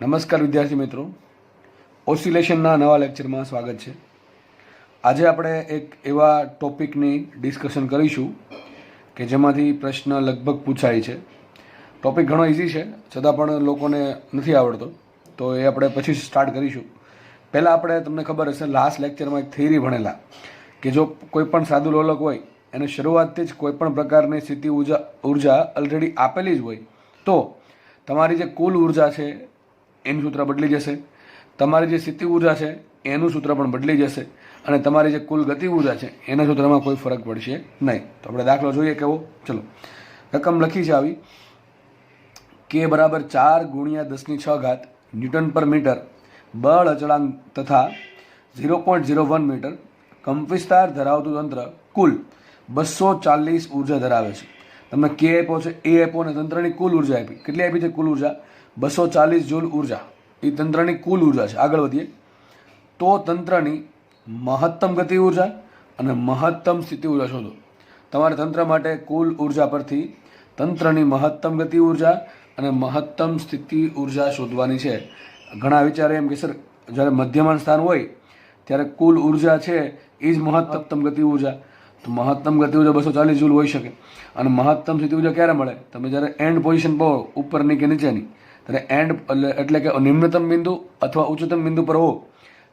નમસ્કાર વિદ્યાર્થી મિત્રો, ઓસિલેશનના નવા લેક્ચરમાં સ્વાગત છે. આજે આપણે એક એવા ટોપિકની ડિસ્કશન કરીશું કે જેમાંથી પ્રશ્ન લગભગ પૂછાય છે. ટોપિક ઘણો ઇઝી છે, છતાં પણ લોકોને નથી આવડતો, તો એ આપણે પછી સ્ટાર્ટ કરીશું. પહેલાં આપણે તમને ખબર હશે, લાસ્ટ લેક્ચરમાં એક થિયરી ભણેલા કે જો કોઈ પણ સાદું લોલક હોય એને શરૂઆતથી જ કોઈ પણ પ્રકારની સ્થિતિ ઉર્જા ઓલરેડી આપેલી જ હોય તો તમારી જે કુલ ઉર્જા છે એનું સૂત્ર બદલી જશે, તમારી જે સ્થિતિ ઉર્જા છે એનું સૂત્ર પણ બદલી જશે, અને તમારી જે કુલ ગતિ ઉર્જા છે એના સૂત્રમાં કોઈ ફરક પડશે નહીં. તો આપણે દાખલો જોઈએ કેવો. ચલો, રકમ લખી છે આવી કે બરાબર 4 × 10⁶ ન્યૂટન પર મીટર બળ અચળાંક તથા 0.01 મીટર કંપવિસ્તાર ધરાવતું તંત્ર કુલ 240 ઉર્જા ધરાવે છે. તમને કે આપ્યો છે, એ આપ્યો અને તંત્રની કુલ ઉર્જા આપી. કેટલી આપી છે કુલ ઉર્જા? 240 જૂલ ઉર્જા. એ તંત્રની કુલ ઉર્જા છે. આગળ વધીએ તો તંત્રની મહત્તમ ગતિ ઉર્જા અને મહત્તમ સ્થિતિ ઉર્જા શોધો. તમારે તંત્ર માટે કુલ ઉર્જા પરથી તંત્રની મહત્તમ ગતિ ઉર્જા અને મહત્તમ સ્થિતિ ઉર્જા શોધવાની છે. ઘણા વિચારે એમ કે સર, જ્યારે મધ્યમાન સ્થાન હોય ત્યારે કુલ ઉર્જા છે એ જ મહત્તમ ગતિ ઉર્જા. તો મહત્તમ ગતિ ઉર્જા 240 જૂલ હોઈ શકે. અને મહત્તમ સ્થિતિ ઉર્જા ક્યારે મળે? તમે જ્યારે એન્ડ પોઝિશન પાવો, ઉપરની કે નીચેની, ત્યારે એન્ડ એટલે કે નિમ્નતમ બિંદુ અથવા ઉચ્ચતમ બિંદુ પર હો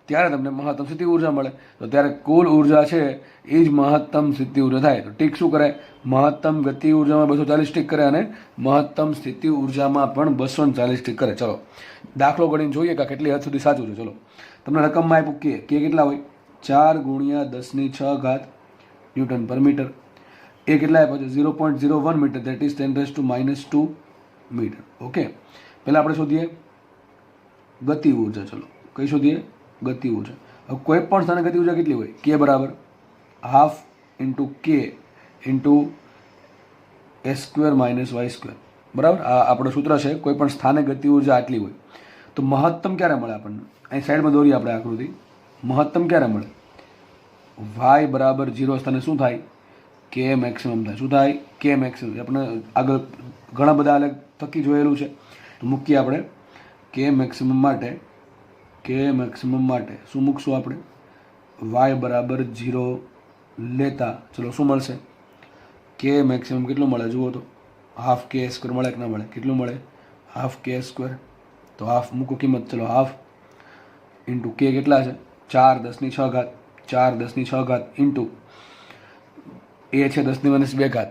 ત્યારે તમને મહત્તમ સ્થિતિ ઉર્જા મળે. તો ત્યારે કુલ ઉર્જા છે એ જ મહત્તમ સ્થિતિ ઉર્જા થાય. તો ટીક શું કરે? મહત્તમ ગતિ ઉર્જામાં 240 ટીક કરે અને મહત્તમ સ્થિતિ ઉર્જામાં પણ 240 ટીક કરે. ચલો દાખલો ગણીને જોઈએ કે કેટલી હદ સુધી સાચું છે. ચલો, તમને રકમમાં આપ્યું કે કેટલા હોય? 4 × 10⁶ ન્યૂટન પર મીટર. એ કેટલા આપ્યો છે? 0.01 metre, that is 10⁻² metre. Okay, પહેલાં આપણે શોધીએ ગતિ ઉર્જા. ચલો, કઈ શોધીએ? ગતિ ઉર્જા. હવે કોઈ પણ સ્થાને ગતિ ઉર્જા કેટલી હોય? કે બરાબર ½ × k × s² - y². બરાબર, આ આપણું સૂત્ર છે. કોઈ પણ સ્થાને ગતિ ઉર્જા આટલી હોય તો મહત્તમ ક્યારે મળે આપણને? અહીં સાઈડમાં દોરીએ આપણે આકૃતિ. મહત્તમ ક્યારે મળે? y બરાબર 0 સ્થાને શું થાય? કે મેક્સિમમ થાય. શું થાય? કે મેક્સિમમ. આપણે આગળ ઘણા બધા અલગ થકી જોયેલું છે. તો મૂકીએ આપણે કે મેક્સિમમ માટે. કે મેક્સિમમ માટે શું મૂકશું આપણે? y બરાબર 0 લેતા ચલો શું મળશે? કે મેક્સિમમ કેટલું મળે જુઓ તો? ½ k² મળે કે ના મળે? કેટલું મળે? ½ k². તો હાફ મૂકો કિંમત. ચલો, ½ × k કેટલા છે? 4 10⁶ ઇન્ટુ એ છે 10⁻²,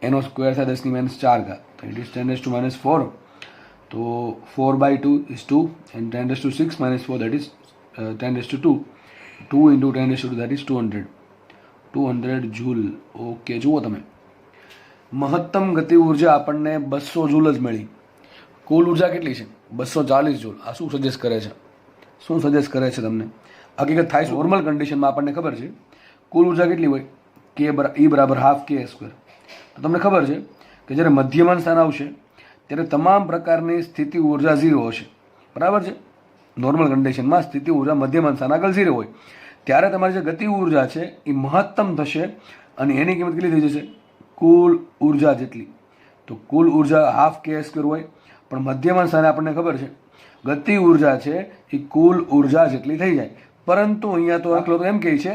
એનો સ્ક્વેર થાય 10⁻⁴. તો ઇટ ઇઝ 10⁻⁴. તો 4/2 is 2 and 10⁻⁶ - 4, that is 10⁻². 2 × 10⁻², that is 200 joule. Okay, જુઓ તમે, મહત્તમ ગતિ ઉર્જા આપણને 200 જૂલ જ મળી. કુલ ઉર્જા કેટલી છે? 240 જૂલ. આ શું સજેસ્ટ કરે છે? શું સજેસ્ટ કરે છે તમને? હકીકત થાય છે નોર્મલ કન્ડિશનમાં આપણને ખબર છે કુલ ઉર્જા કેટલી હોય? કે E બરાબર ½ k². તો તમને ખબર છે કે જ્યારે મધ્યમાન સ્થાન આવશે ત્યારે તમામ પ્રકારની સ્થિતિ ઉર્જા 0 હશે. બરાબર છે? નોર્મલ કન્ડિશનમાં સ્થિતિ ઉર્જા મધ્યમાન સ્થાન આગળ 0 હોય ત્યારે તમારી જે ગતિ ઉર્જા છે એ મહત્તમ થશે અને એની કિંમત કેટલી થઈ જશે? કુલ ઉર્જા જેટલી. તો કુલ ઉર્જા ½ k² હોય, પણ મધ્યમાન સ્થાને આપણને ખબર છે ગતિ ઉર્જા છે એ કુલ ઉર્જા જેટલી થઈ જાય. પરંતુ અહીંયા તો આટલો તો એમ કહે છે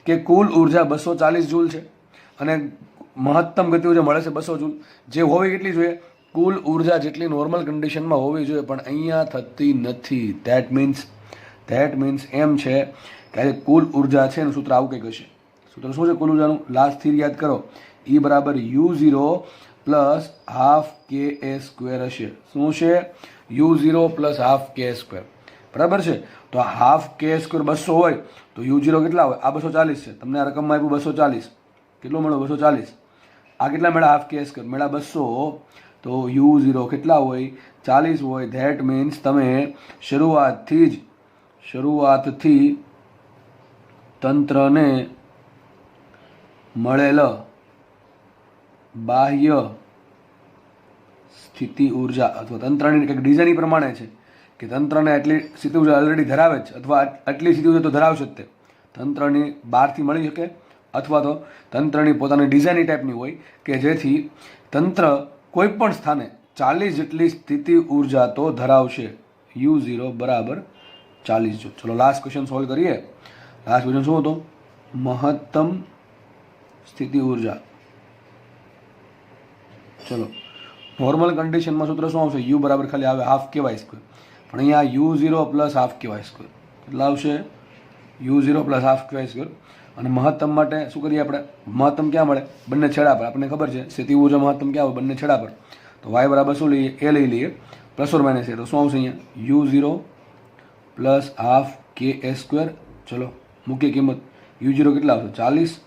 કે કુલ ઉર્જા 240 જૂલ છે અને મહત્તમ ગતિ ઉર્જા મળે છે 200 જૂલ. જે હોવી કેટલી જોઈએ? કુલ ઉર્જા જેટલી નોર્મલ કન્ડિશનમાં હોવી જોઈએ, પણ અહીંયા થતી નથી. ધેટ મીન્સ એમ છે કે આજે કુલ ઉર્જા છે એનું સૂત્ર આવું કંઈક હશે. સૂત્ર શું છે કુલ ઉર્જાનું? લાસ્ટ થિયરી યાદ કરો. E બરાબર u0 પ્લસ ½ ka² હશે. શું છે? u0 plus ½ k². બરાબર છે? તો આ ½ k² 200 હોય તો u0 કેટલા હોય? આ 240 છે. તમને આ રકમમાં આપ્યું 240. કેટલું મળ્યું? 240. આ કેટલા મળ્યા? ½ k² મળ્યા 200. તો u0 કેટલા હોય? 40 હોય. ધેટ મીન્સ તમે શરૂઆતથી તંત્રને મળેલ બાહ્ય સ્થિતિ ઉર્જા અથવા તંત્રની કંઈક ડિઝાઇન પ્રમાણે છે કે તંત્રને આટલી સ્થિતિ ઉર્જા ઓલરેડી ધરાવે છે અથવા આટલી સ્થિતિ ઉર્જા તો ધરાવશે જ. તે તંત્રની બહારથી મળી શકે અથવા તો તંત્રની પોતાની ડિઝાઇન ટાઈપની હોય કે જેથી તંત્ર કોઈ પણ સ્થાને 40 જેટલી સ્થિતિ ઉર્જા તો ધરાવશે. u0 બરાબર 40 જૂલ. ચલો લાસ્ટ ક્વેશ્ચન સોલ્વ કરીએ. લાસ્ટ ક્વેશ્ચન શું હતો? મહત્તમ સ્થિતિ ઉર્જા. ચલો નોર્મલ કન્ડિશનમાં સૂત્ર શું આવશે? યુ બરાબર ખાલી આવે હાફ કેવાય સ્ક્વેર, પણ અહીંયા u0 પ્લસ હાફ કેવાય સ્ક્વેર. કેટલા આવશે? u0 પ્લસ હાફ કેવાય સ્ક્વેર. અને મહત્તમ માટે શું કરીએ આપણે? મહત્તમ ક્યાં મળે? બંને છેડા પર. આપણને ખબર છે સ્થિતિ ઉર્જા મહત્તમ ક્યાં આવે? બંને છેડા પર. તો y બરાબર શું લઈએ? એ લઈ લઈએ પ્લસ ઓર માઇનસ એ. તો શું આવશે અહીંયા? u0 પ્લસ હાફ કે એ સ્ક્વેર. ચલો મૂકીએ કિંમત. u0 કેટલા આવશે? 40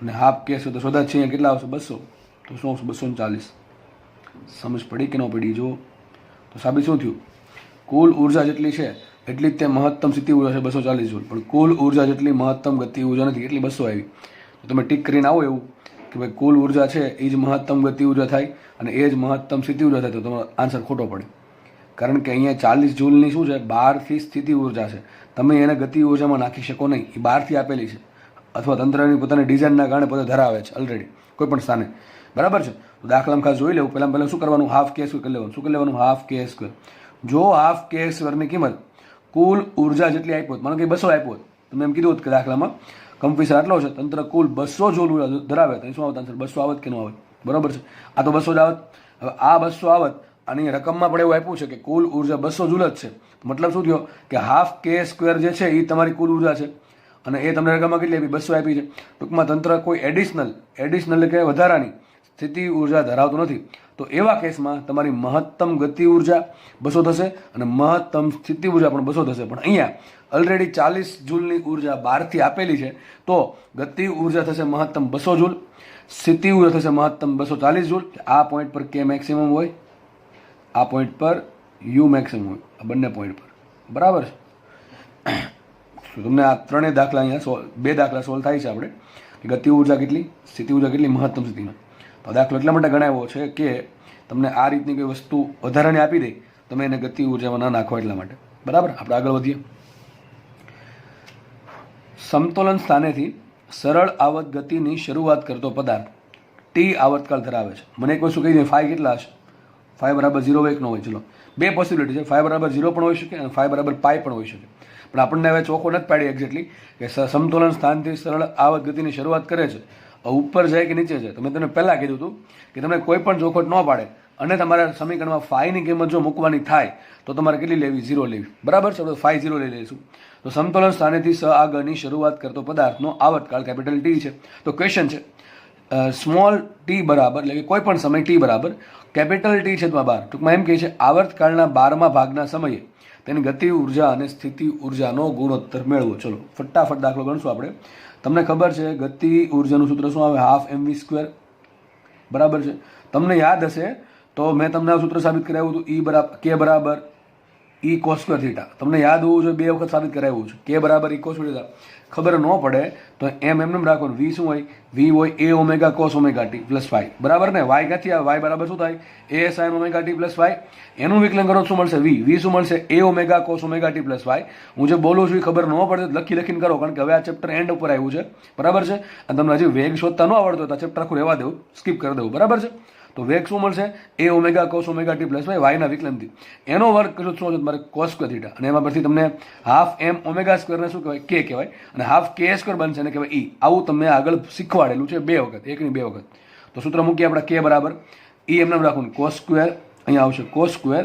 અને હાફ કે છે તો શોધા છે અહીંયા કેટલા આવશે? 200. તો શું આવશે? 240. સમજ પડી કે ન પડી? જો તો સાબિત શું થયું? કુલ ઉર્જા જેટલી છે એટલી જ તે મહત્તમ સ્થિતિ ઉર્જા છે 240 જૂલ, પણ કુલ ઉર્જા જેટલી મહત્તમ ગતિ ઉર્જા નથી, એટલી 200 આવી. તો તમે ટીક કરીને આવો એવું કે ભાઈ કુલ ઉર્જા છે એ જ મહત્તમ ગતિ ઉર્જા થાય અને એ જ મહત્તમ સ્થિતિ ઉર્જા થાય, તો તમારો આન્સર ખોટો પડે. કારણ કે અહીંયા 40 જૂલની શું છે? બહારથી સ્થિતિ ઉર્જા છે. તમે એને ગતિ ઉર્જામાં નાખી શકો નહીં, એ બહારથી આપેલી છે અથવા તંત્રની પોતાની ડિઝાઇનના કારણે પોતે ધરાવે છે ઓલરેડી કોઈ પણ સ્થાને. બરાબર છે? તો દાખલામાં ખાસ જોઈ લેવું. પહેલાં શું કરવાનું? હાફ કે સ્ક્વેર કરી લેવાનું. શું કરી લેવાનું? હાફ કે સ્ક્વેર. જો હાફ કે સ્ક્વેરની કિંમત કુલ ઉર્જા જેટલી આપ્યો હોત, માનો કે 200 આપ્યો હોત, તમે એમ કીધું હોત કે દાખલામાં કંપીસર આટલો છે, તંત્ર કુલ 200 જૂલ ઉર્જા ધરાવે, તો શું આવત આન્સર? 200 આવત કે ન આવત? બરાબર છે? આ તો 200 જ આવત. હવે આ 200 આવત અને રકમમાં પણ એવું આપ્યું છે કે કુલ ઉર્જા 200 જૂલ જ છે. મતલબ શું થયો? કે હાફ કે સ્ક્વેર જે છે એ તમારી કુલ ઉર્જા છે અને એ તમને રકમમાં કેટલી આપી? 200 આપી છે. ટૂંકમાં તંત્ર કોઈ એડિશનલ એટલે કે વધારાની સ્થિતિ ઉર્જા ધરાવતું નથી. તો એવા કેસમાં તમારી મહત્તમ ગતિ ઉર્જા 200 થશે અને મહત્તમ સ્થિતિ ઉર્જા પણ 200 થશે. પણ અહીંયા ઓલરેડી 40 જૂલની ઉર્જા બહારથી આપેલી છે, તો ગતિ ઉર્જા થશે મહત્તમ 200 જૂલ, સ્થિતિ ઉર્જા થશે મહત્તમ 240 જૂલ. આ પોઈન્ટ પર કે મેક્સિમમ હોય, આ પોઈન્ટ પર યુ મેક્સિમમ હોય, આ બંને પોઈન્ટ પર. બરાબર છે? તમને આ ત્રણેય દાખલા અહીંયા 2 દાખલા સોલ્વ થાય છે આપણે કે ગતિ ઉર્જા કેટલી, સ્થિતિ ઉર્જા કેટલી, મહત્તમ સ્થિતિમાં. તો દાખલો એટલા માટે ગણાવ્યો છે કે તમને આ રીતની કોઈ વસ્તુ વધારાને આપી દે, તમે એને ગતિ ઉર્જામાં ના નાખો એટલા માટે. બરાબર? આપણે આગળ વધીએ. સમતોલન સ્થાનેથી સરળ આવર્ત ગતિની શરૂઆત કરતો પદાર્થ ટી આવર્તકાળ ધરાવે છે. મને એક વસ્તુ કહી દે, ફાઈ કેટલા હશે? ફાઈ બરાબર 0 હોય કે ન હોય? ચલો 2 પોસિબિલિટી છે. ફાઈ બરાબર 0 પણ હોઈ શકે અને ફાઈ બરાબર પાઈ પણ હોઈ શકે. પણ આપણને હવે ચોખ્ખો નથી પાડી એક્ઝેક્ટલી કે સમતોલન સ્થાનથી સરળ આવર્ત ગતિની શરૂઆત કરે છે, ઉપર જાય કે નીચે જાય. તો મેં તમને પહેલાં કીધું હતું કે તમને કોઈ પણ ચોખવટ ન પાડે અને તમારા સમીકરણમાં ફાઈની કિંમત જો મૂકવાની થાય તો તમારે કેટલી લેવી? 0 લેવી. બરાબર છે? ફાઈ 0 લઈ લઈશું. તો સમતોલન સ્થાનેથી આગળની શરૂઆત કરતો પદાર્થનો આવર્તકાળ કેપિટલ ટી છે. તો ક્વેશ્ચન છે સ્મોલ ટી બરાબર, એટલે કે કોઈ પણ સમય ટી બરાબર કેપિટલ ટી છે 12. ટૂંકમાં એમ કહે છે આવર્તકાળના 12મા ભાગના સમયે તેની ગતિ ઉર્જા અને સ્થિતિ ઉર્જાનો ગુણોત્તર મેળવો. ચલો ફટાફટ દાખલો ગણશું આપણે. તમને ખબર છે ગતિ ઉર્જાનું સૂત્ર શું આવે? Half mv square. બરાબર છે? તમને યાદ હશે તો મેં તમને આ સૂત્ર સાબિત કરાવ્યું હતું, ઈ બરાબર કે બરાબર ઈ કોસ સ્ક્વેર થીટા. તમને યાદ હોવું જોઈએ, 2 વખત સાબિત કરાવ્યું છે. કે બરાબર ઈ કોસ થીટા ખબર ન પડે તો એમ રાખવાનું. વી શું હોય? વી હોય A omega cos omega T plus phi. બરાબર ને? વાય ક્યાંથી આવે? વાય બરાબર શું થાય? A sine omega T plus Y. એનું વિકલન કરો શું મળશે? વી શું મળશે? A omega cos omega T plus Y. હું જે બોલું છું એ ખબર ન પડે તો લખીને કરો, કારણ કે હવે આ ચેપ્ટર એન્ડ ઉપર આવ્યું છે. બરાબર છે? અને તમને હજી વેગ શોધતા ન આવડતો તો આ ચેપ્ટર આખું રહેવા દેવું, સ્કીપ કરી દેવું. બરાબર છે? તો વેગ શું મળશે? A omega cos omega T plus Y, વાયના વિકલનથી. એનો વર્ગ શું છે? તમારે કોસ સ્ક્વેર થીટા. અને એમાં પરથી તમને હાફ એમ ઓમેગા સ્ક્વેરને શું કહેવાય? કે કહેવાય. અને હાફ કે સ્ક્વેર બનશે એને કહેવાય ઈ. આવું તમને આગળ શીખવાડેલું છે 2 વખત, એકની 2 વખત. તો સૂત્ર મૂકીએ આપણે કે બરાબર ઈ એમને રાખવાનું કોસ સ્ક્વેર, અહીંયા આવશે cos square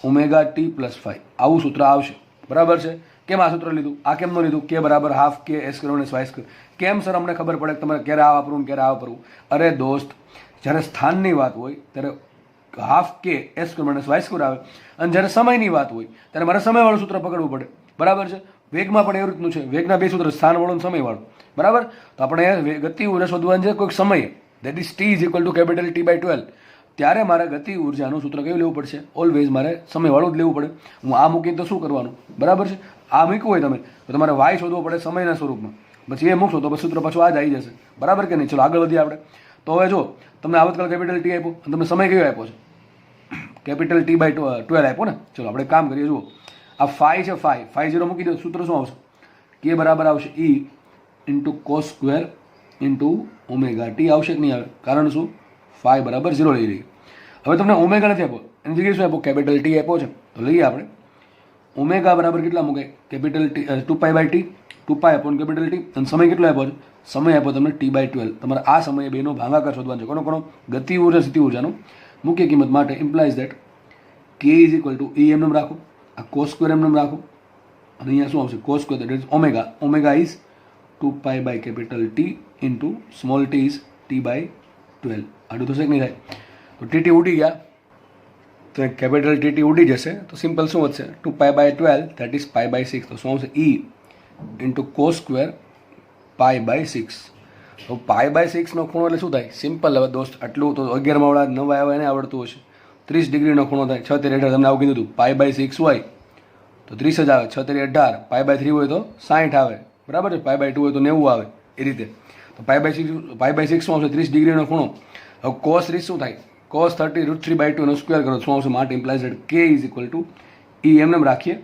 omega T plus phi. આવું સૂત્ર આવશે. બરાબર છે? કેમ આ સૂત્ર લીધું? આ કેમ ન લીધું? કે બરાબર હાફ કે એ સ્ક્વેર અને વાય સ્ક્વેર. કેમ સર? અમને ખબર પડે તમારે ક્યારે આ વાપરવું ક્યારે આ વાપરવું. અરે દોસ્ત, જ્યારે સ્થાનની વાત હોય ત્યારે હાફ કે એ સ્ક્વેર માઇનસ વાય સ્ક્વેર આવે અને જ્યારે સમયની વાત હોય ત્યારે મારે સમયવાળું સૂત્ર પકડવું પડે. બરાબર છે? વેગમાં પણ એવું રીતનું છે. વેગના 2 સૂત્ર, સ્થાનવાળું અને સમયવાળું. બરાબર? તો આપણે ગતિ ઉર્જા શોધવાની છે કોઈક સમયે, that is T is equal to capital T by 12. ત્યારે મારે ગતિ ઉર્જાનું સૂત્ર કયું લેવું પડશે? ઓલવેઝ મારે સમયવાળું જ લેવું પડે. હું આ મૂકીને તો શું કરવાનું? બરાબર છે? આ મૂક્યું હોય તમે તો તમારે વાય શોધવો પડે સમયના સ્વરૂપમાં. પછી એ મૂકશો તો પછી સૂત્ર પાછું આ જ આવી જશે. બરાબર કે નહીં? ચલો આગળ વધીએ આપણે. તો હવે જો તમને આવતકાલ કેપિટલ ટી આપ્યો અને તમને સમય કયો આપ્યો છે? કેપિટલ ટી બાય 12 આપ્યો ને. ચલો આપણે કામ કરીએ. જુઓ આ ફાઈ છે, ફાઈ 0 મૂકી દો. સૂત્ર શું આવશે? કે બરાબર આવશે ઈ into cos square into omega T. આવશે કે નહીં આવે? કારણ શું? ફાઈ બરાબર 0 લઈ લઈએ. હવે તમને ઓમેગા નથી આપ્યો, એની જગ્યાએ શું આપ્યો? કેપિટલ ટી આપ્યો છે. તો લઈએ આપણે ઓમેગા બરાબર કેટલા મૂકે કેપિટલ ટી 2π/t 2π/T અને સમય કેટલો આપ્યો છે? સમય આપ્યો તમને T/12. તમારે આ સમયે બેનો ભાગાકાર શોધવાનો છે. કોનો ગતિ ઉર્જા સ્થિતિ ઉર્જાનો મુખ્ય કિંમત માટે ઇમ્પ્લાઇઝ ધેટ k = E એમ રાખો, આ cos² એમ રાખો અને અહીંયા શું આવશે cos², that is omega. Omega is 2π/T into small t is T/12. આટલું થશે કે નહીં થાય? તો ટીટી ઉડી ગયા તો કેપિટલ ટીટી ઉડી જશે તો સિમ્પલ શું વધશે 2π/12 દેટ ઇઝ π/6. તો શું આવશે E ઇન્ટુ cos² π/6. તો π/6 નો ખૂણો એટલે શું થાય? સિમ્પલ. હવે દોસ્ત આટલું તો 11 વાળા 9 આવ્યા એને આવડતું હશે. 30 ડિગ્રીનો ખૂણો થાય. 6 તેરી 18 તમને આવું કીધું હતું. π/6 હોય તો 30 જ આવે. 6 તેરી 18. π/3 હોય તો 60 આવે. બરાબર છે. π/2 હોય તો 90 આવે. એ રીતે તો π/6 શું આવશે? 30 ડિગ્રીનો ખૂણો. હવે cos 30 શું થાય? cos 30 √3/2 એનો સ્ક્વેર કરો શું આવશે? માટે ઇમ્પ્લાઇઝ ધેટ k = E એમ રાખીએ.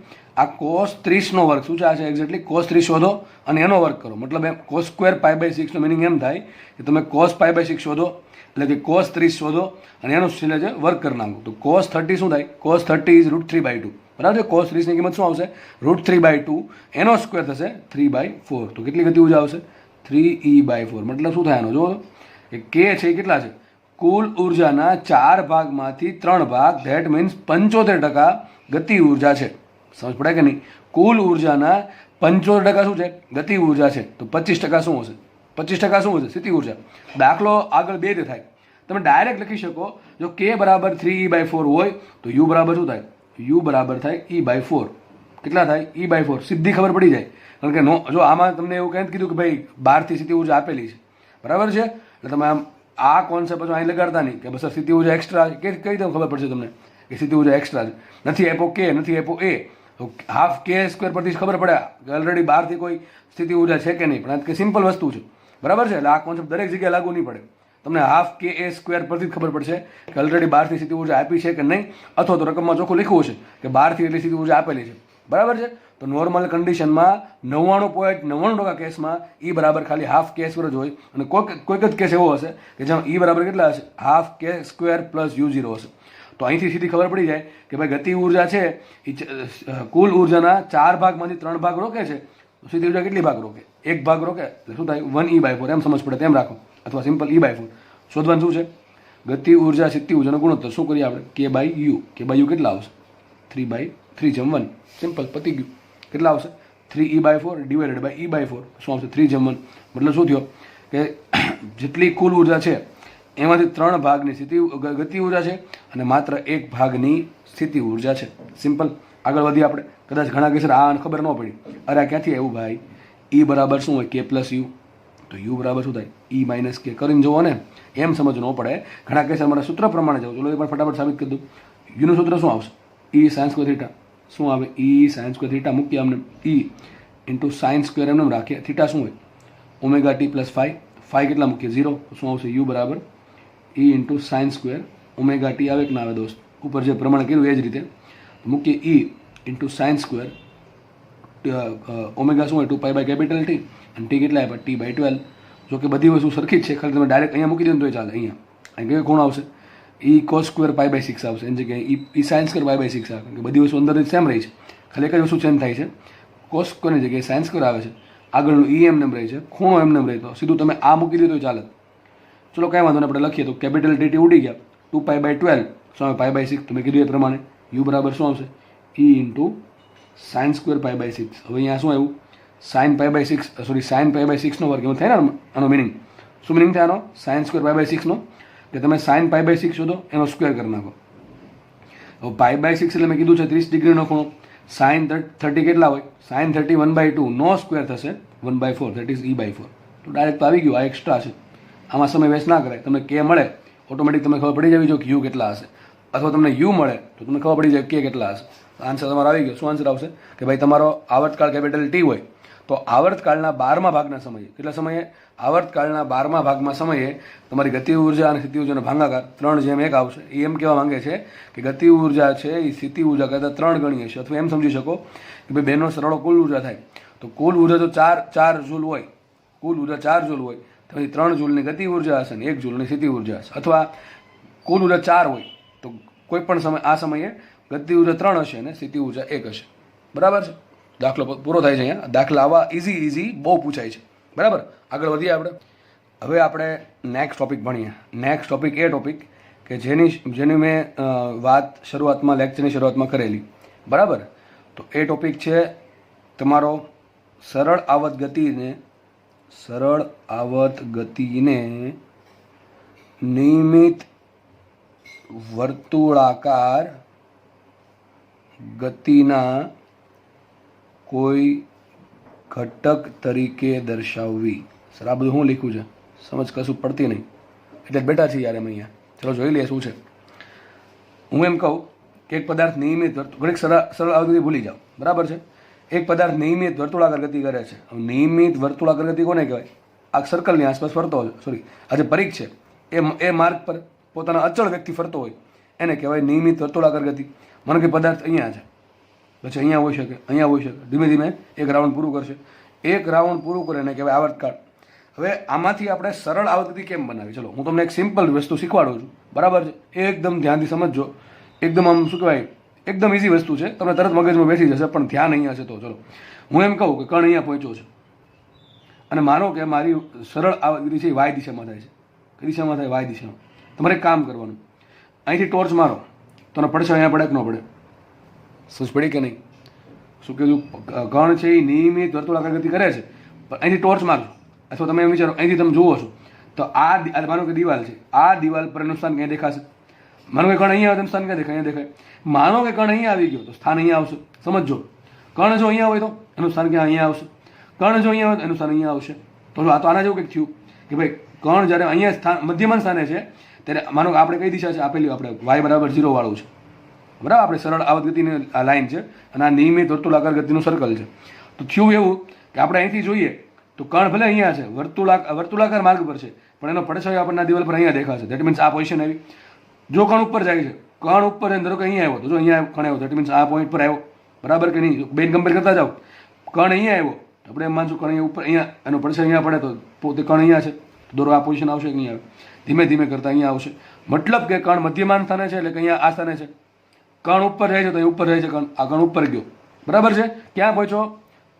આ cos 30 નો વર્ગ શું છે? આ છે એક્ઝેક્ટલી cos 30 શોધો અને એનો વર્ગ કરો. મતલબ એમ cos² π/6 નો મિનિંગ એમ થાય કે તમે cos π/6 શોધો એટલે કે cos 30 શોધો અને એનો છેલ્લે જે વર્ગ કરી નાખો. તો cos 30 શું થાય? cos 30 is √3/2. બરાબર છે. cos 30 ની કિંમત શું આવશે? √3/2 એનો સ્ક્વેર થશે 3/4. તો કેટલી ગતિ ઉર્જા આવશે? 3E/4. મતલબ શું થાય આનો? જો કે k છે એ કેટલા છે? કુલ ઉર્જાના 4 ભાગમાંથી 3 ભાગ, ધેટ મીન્સ 75% ગતિ ઉર્જા છે. સમજ પડે કે નહીં? કુલ ઉર્જાના 75% શું છે? ગતિ ઉર્જા છે. તો 25% શું હશે? 25% શું હશે? સ્થિતિ ઉર્જા. દાખલો આગળ બે રીતે થાય. તમે ડાયરેક્ટ લખી શકો જો k બરાબર 3E/4 હોય તો u બરાબર શું થાય? u બરાબર થાય E/4. કેટલા થાય? E/4. સીધી ખબર પડી જાય. કારણ કે નો જો આમાં તમને એવું કંઈ કીધું કે ભાઈ બહારથી સ્થિતિ ઉર્જા આપેલી છે. બરાબર છે. એટલે તમે આમ આ કોન્સેપ્ટ પછી અહીં લગાડતા નહીં કે બસ સ્થિતિ ઉર્જા એક્સ્ટ્રા કઈ રીતે ખબર પડશે તમને કે સ્થિતિ ઉર્જા એક્સ્ટ્રા છે? નથી આપ્યો k, નથી આપ્યો a, તો હાફ k² પરથી ખબર પડે કે ઓલરેડી બહારથી કોઈ સ્થિતિ ઉર્જા છે કે નહીં. પણ કે સિમ્પલ વસ્તુ છે. બરાબર છે. એટલે આ કોન્સેપ્ટ દરેક જગ્યાએ લાગુ નહીં પડે. તમને હાફ ka² પરથી જ ખબર પડશે કે ઓલરેડી બહારથી સ્થિતિ ઉર્જા આપી છે કે નહીં, અથવા તો રકમમાં ચોખ્ખું લખ્યું છે કે બહારથી એટલી સ્થિતિ ઉર્જા આપેલી છે. બરાબર છે. તો નોર્મલ કન્ડિશનમાં 99.99% કેસમાં E બરાબર ખાલી હાફ k² જ હોય અને કોઈક જ કેસ એવો હશે કે જેમાં E બરાબર કેટલા હશે? હાફ k² પ્લસ u0 હશે. તો અહીંથી સીધી ખબર પડી જાય કે ભાઈ ગતિ ઉર્જા છે એ કુલ ઉર્જાના 4 ભાગમાંથી 3 ભાગ રોકે છે. તો સ્થિતિ ઉર્જા કેટલી ભાગ રોકે? 1 ભાગ રોકે એટલે શું થાય? 1E/4. એમ સમજ પડે તેમ રાખો, અથવા સિમ્પલ E/4. શોધવાનું શું છે? ગતિ ઉર્જા સ્થિતિ ઉર્જાનો ગુણોત્તર. શું કરીએ આપણે? k/u. k/u કેટલા આવશે? 3/3/1. સિમ્પલ, પતી ગયું. કેટલા આવશે? 3E/4 divided by E/4. શું આવશે? 3/1. મતલબ શું થયો કે જેટલી કુલ ઉર્જા છે એમાંથી 3 ભાગની ગતિ ઉર્જા છે અને માત્ર 1 ભાગની સ્થિતિ ઉર્જા છે. સિમ્પલ. આગળ વધીએ આપણે. કદાચ ઘણા કેસ આ ખબર ન પડી, અરે આ ક્યાંથી આવ્યું ભાઈ? E બરાબર શું હોય? k+u. તો u બરાબર શું થાય? E - k. કરીને જુઓ ને, એમ સમજ ન પડે. ઘણા કેસ અમારા સૂત્ર પ્રમાણે જવું. ચલો એ પણ ફટાફટ સાબિત કરી દઉં. યુનું સૂત્ર શું આવશે? E sin²θ. શું આવે? E sin²θ મૂકીએ અમને. E ઇન્ટુ sin² એમને રાખીએ. થીટા શું હોય? ωt + φ. φ કેટલા મૂકીએ? 0. શું આવશે? u બરાબર E ઇન્ટુ sin² ωt આવે કે ના આવે દોસ્ત? ઉપર જે પ્રમાણે કર્યું એ જ રીતે મૂકીએ. E ઇન્ટુ sin² ઓમેગા શું હોય? 2π/T અને t કેટલા આપ્યા? T/12. જો કે બધી વસ્તુ સરખી જ છે, ખાલી તમે ડાયરેક્ટ અહીંયા મૂકી દો તો ચાલે. અહીંયા કયો ખૂણો આવશે? E cos² π/6 આવશે. એની જગ્યાએ E sin² π/6 આવે. કારણ કે બધી વસ્તુ અંદર સેમ રહી છે, ખાલી એક જ વસ્તુ ચેન્જ થાય છે. cos² ની જગ્યાએ sin² આવે છે. આગળનું E એમ રહે છે, ખૂણો એમ રહે. તો સીધું તમે આ મૂકી દીધું તો ચાલે. ચલો કાંઈ વાંધો નહીં, આપણે લખીએ તો કેપિટલ ટીટી ઉડી ગયા. 2π/12 શું આવે? π/6. તમે કીધું એ પ્રમાણે u બરાબર શું આવશે? E into sin² π/6. હવે અહીંયા શું આવ્યું? sin π/6 સોરી sin π/6 નો વર્ગ. એમાં થાય ને આનો મિનિંગ. શું મિનિંગ થાય આનો? sin² π/6 નો કે તમે sin π/6 શોધો એનો સ્ક્વેર કરી નાખો. હવે π/6 એટલે મેં કીધું છે 30 ડિગ્રીનો ખૂણો. sin 30 કેટલા હોય? sin 30 1/2 નો સ્ક્વેર થશે 1/4, ધેટ ઇઝ E/4. તો ડાયરેક્ટ તો આવી ગયું. આ એક્સ્ટ્રા છે, આમાં સમય વેસ્ટ ના કરાય. તમને k મળે ઓટોમેટિક તમને ખબર પડી જવી જોઈએ કે u કેટલા હશે, અથવા તમને u મળે તો તમને ખબર પડી જાય k કેટલા હશે. આન્સર તમારો આવી ગયો. શું આન્સર આવશે? કે ભાઈ તમારો આવર્તકાળ કેપિટલ T હોય તો આવર્તકાળના 12મા ભાગના સમયે, કેટલા સમયે? આવર્તકાળના 12મા ભાગમાં સમયે તમારી ગતિ ઉર્જા અને સ્થિતિ ઉર્જાનો ભાગાકાર 3/1 આવશે. એ એમ કહેવા માંગે છે કે ગતિ ઉર્જા છે એ સ્થિતિ ઉર્જા કરતાં 3 ગણી હશે. અથવા એમ સમજી શકો કે ભાઈ બેનો સરળો કુલ ઉર્જા થાય તો કુલ ઉર્જા તો 4 જૂલ હોય, કુલ ઉર્જા 4 જૂલ હોય તો 3 જૂલની ગતિ ઉર્જા હશે અને 1 જૂલની સ્થિતિ ઉર્જા હશે. અથવા કુલ ઉર્જા 4 હોય તો કોઈ પણ સમય આ સમયે ગતિ ઉર્જા 3 હશે અને સ્થિતિ ઉર્જા 1 હશે. બરાબર છે. દાખલો પૂરો થાય છે અહીંયા. દાખલા આવા ઇઝી બહુ પૂછાય છે. બરાબર, આગળ વધીએ આપણે. હવે આપણે નેક્સ્ટ ટોપિક ભણીએ. નેક્સ્ટ ટોપિક એ ટોપિક કે જેની મેં વાત શરૂઆતમાં લેક્ચરની શરૂઆતમાં કરેલી. બરાબર, તો એ ટોપિક છે તમારો સરળ આવત ગતિને નિયમિત વર્તુળાકાર ગતિના કોઈ ઘટક તરીકે દર્શાવવી. સર આ બધું હું લીખું છે, સમજ કશું પડતી નહીં એટલે બેઠા છીએ યાર એમ અહીંયા. ચલો જોઈ લઈએ શું છે. હું એમ કહું કે એક પદાર્થ નિયમિત ઘડીક સરળ આવત ગતિ ભૂલી જાઓ. બરાબર છે, એક પદાર્થ નિયમિત વર્તુળાકાર ગતિ કરે છે. નિયમિત વર્તુળાકાર ગતિ કોને કહેવાય? આ સર્કલની આસપાસ ફરતો હોય. સોરી, આ જે પરિઘ છે એ માર્ગ પર પોતાના અચળ વ્યક્તિ ફરતો હોય એને કહેવાય નિયમિત વર્તુળાકાર ગતિ. માનો કે પદાર્થ અહીંયા છે, પછી અહીંયા હોઈ શકે, અહીંયા હોઈ શકે, ધીમે ધીમે એક રાઉન્ડ પૂરું કરશે. એક રાઉન્ડ પૂરું કરે એને કહેવાય આવર્તકાળ. હવે આમાંથી આપણે સરળ આવત ગતિ કેમ બનાવી? ચલો હું તમને એક સિમ્પલ વસ્તુ શીખવાડું છું. બરાબર છે, એકદમ ધ્યાનથી સમજજો. એકદમ આમ શું કહેવાય, એકદમ ઇઝી વસ્તુ છે, તમને તરત મગજમાં બેસી જશે, પણ ધ્યાન અહીંયા છે. તો ચલો હું એમ કહું કે કણ અહીંયા પહોંચ્યો છે અને માનો કે મારી સરળ આવત ગતિ છે એ વાય દિશામાં થાય છે. કઈ દિશામાં થાય? વાય દિશામાં. તમારે એક કામ કરવાનું, અહીંથી ટોર્ચ મારો તો પડશે, અહીંયા પડે કે ન પડે? સમજ પડી કે નહીં? શું કીધું? કણ છે એ નિયમિત વર્તુળાકાર ગતિ કરે છે, પણ અહીંથી ટોર્ચ મારજો અથવા તમે એમ વિચારો અહીંથી તમે જુઓ છો તો આ માનો કે દિવાલ છે, આ દિવાલ પર એનું સ્થાન ક્યાં દેખાશે? માનો કે કણ અહીંયા આવે તો સ્થાન ક્યાં દેખાય? અહીંયા દેખાય. માનો કે કણ અહીંયા આવી ગયો તો સ્થાન અહીંયા આવશે. સમજો, કણ જો અહીંયા હોય તો એનું સ્થાન ક્યાં? અહીંયા આવશે. કણ જો અહીંયા હોય તો એનું સ્થાન અહીંયા આવશે. તો આ તો આના જેવું કંઈક થયું કે ભાઈ કણ જ્યારે અહીંયા સ્થાન મધ્યમાન સ્થાને છે ત્યારે માનો કે આપણે કઈ દિશા છે આપેલી? આપણે વાય બરાબર 0 વાળું છે. બરાબર, આપણે સરળ આવત ગતિની આ લાઈન છે અને આ નિયમિત વર્તુળાકાર ગતિનું સર્કલ છે. તો થયું એવું કે આપણે અહીંથી જોઈએ તો કણ ભલે અહીંયા છે, વર્તુળાકાર માર્ગ પર છે, પણ એનો પડછાયો આપણને દિવાલ પર અહીંયા દેખાશે. ધેટ મીન્સ આ પોઝિશન આવી. જો કણ ઉપર જાય છે, કણ ઉપર ધારો કે અહીંયા આવ્યો તો જો અહીંયા કણ આવ્યો, ધેટ મીન્સ આ પોઈન્ટ પર આવ્યો. બરાબર કે નહીં? બેન કમ્પેર કરતા જાઓ. કણ અહીંયા આવ્યો તો આપણે એમ માનશું કણ અહીંયા ઉપર, અહીંયા એનો પડછાયો અહીંયા પડે તો પોતે કણ અહીંયા છે, દોરો આ પોઝિશન આવશે કે નહીં આવે? ધીમે ધીમે કરતા અહીંયા આવશે. મતલબ કે કણ મધ્યમાન સ્થાને છે એટલે કે અહીંયા આ સ્થાને છે. કણ ઉપર જાય છે તો એ ઉપર જાય છે, કણ આ કણ ઉપર ગયો. બરાબર છે, ક્યાં પહોંચો?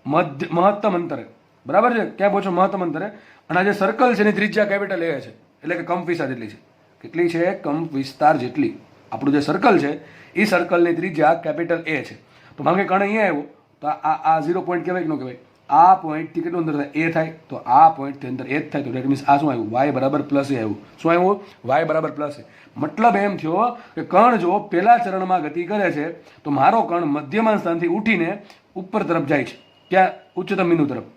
મહત્તમ અંતરે. બરાબર છે, ક્યાં પહોંચો? મહત્તમ અંતરે. અને આ જે સર્કલ છે એની ત્રિજ્યા કેપિટલ એ છે, એટલે કે કંપ વિસ્તાર જેટલી છે. કેટલી છે? કંપ વિસ્તાર જેટલી. આપણું જે સર્કલ છે એ સર્કલની ત્રિજ્યા કેપિટલ એ છે. તો માનો કે કણ અહીંયા આવ્યો તો આ 0 પોઈન્ટ કહેવાય કે ન કહેવાય? આ પોઈન્ટથી કેટલું અંતર થાય? એ થાય. તો આ પોઈન્ટથી અંતર એ જ થાય. તો ડેટ મીન્સ આ શું આવ્યું? વાય બરાબર પ્લસ એ આવ્યું. શું આવ્યું? વાય બરાબર પ્લસ એ. મતલબ એમ થયો કે કણ જો પહેલા ચરણમાં ગતિ કરે છે તો મારો કણ મધ્યમાન સ્થાનથી ઉઠીને ઉપર તરફ જાય છે. ક્યાં? ઉચ્ચતમ બિંદુ તરફ.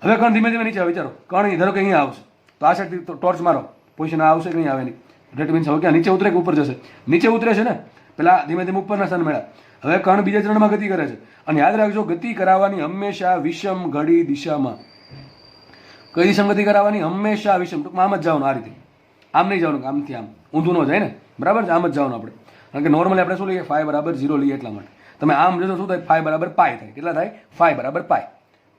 હવે કણ ધીમે ધીમે નીચે આવે. વિચારો, કણ ધારો કે અહીંયા આવશે તો આ સાઈડથી ટોર્ચ મારો, પોઝિશન આ આવશે કે નહીં આવે? નહીં. ડેટ મીન્સ હવે ક્યાં નીચે ઉતરે કે ઉપર જશે? નીચે ઉતરે છે ને. પેલા ધીમે ધીમે ઉપરના સ્થાન મળ્યા. હવે કણ બીજા ચરણમાં ગતિ કરે છે. અને યાદ રાખજો, ગતિ કરાવવાની હંમેશા વિષમ ઘડી દિશામાં. કઈ દિશામાં ગતિ કરાવવાની? હંમેશા વિષમ. ટૂંકમાં આમ જ જવાનું, આ રીતે. આમ નહીં જવાનું, આમથી આમ ઊંધું ન જાય ને. બરાબર છે, આમ જ જવાનું આપણે. કારણ કે નોર્મલી આપણે શું લઈએ? φ બરાબર 0 લઈએ એટલા માટે. તમે આમ જશો શું થાય? φ બરાબર પાય થાય. કેટલા થાય? φ બરાબર પાય.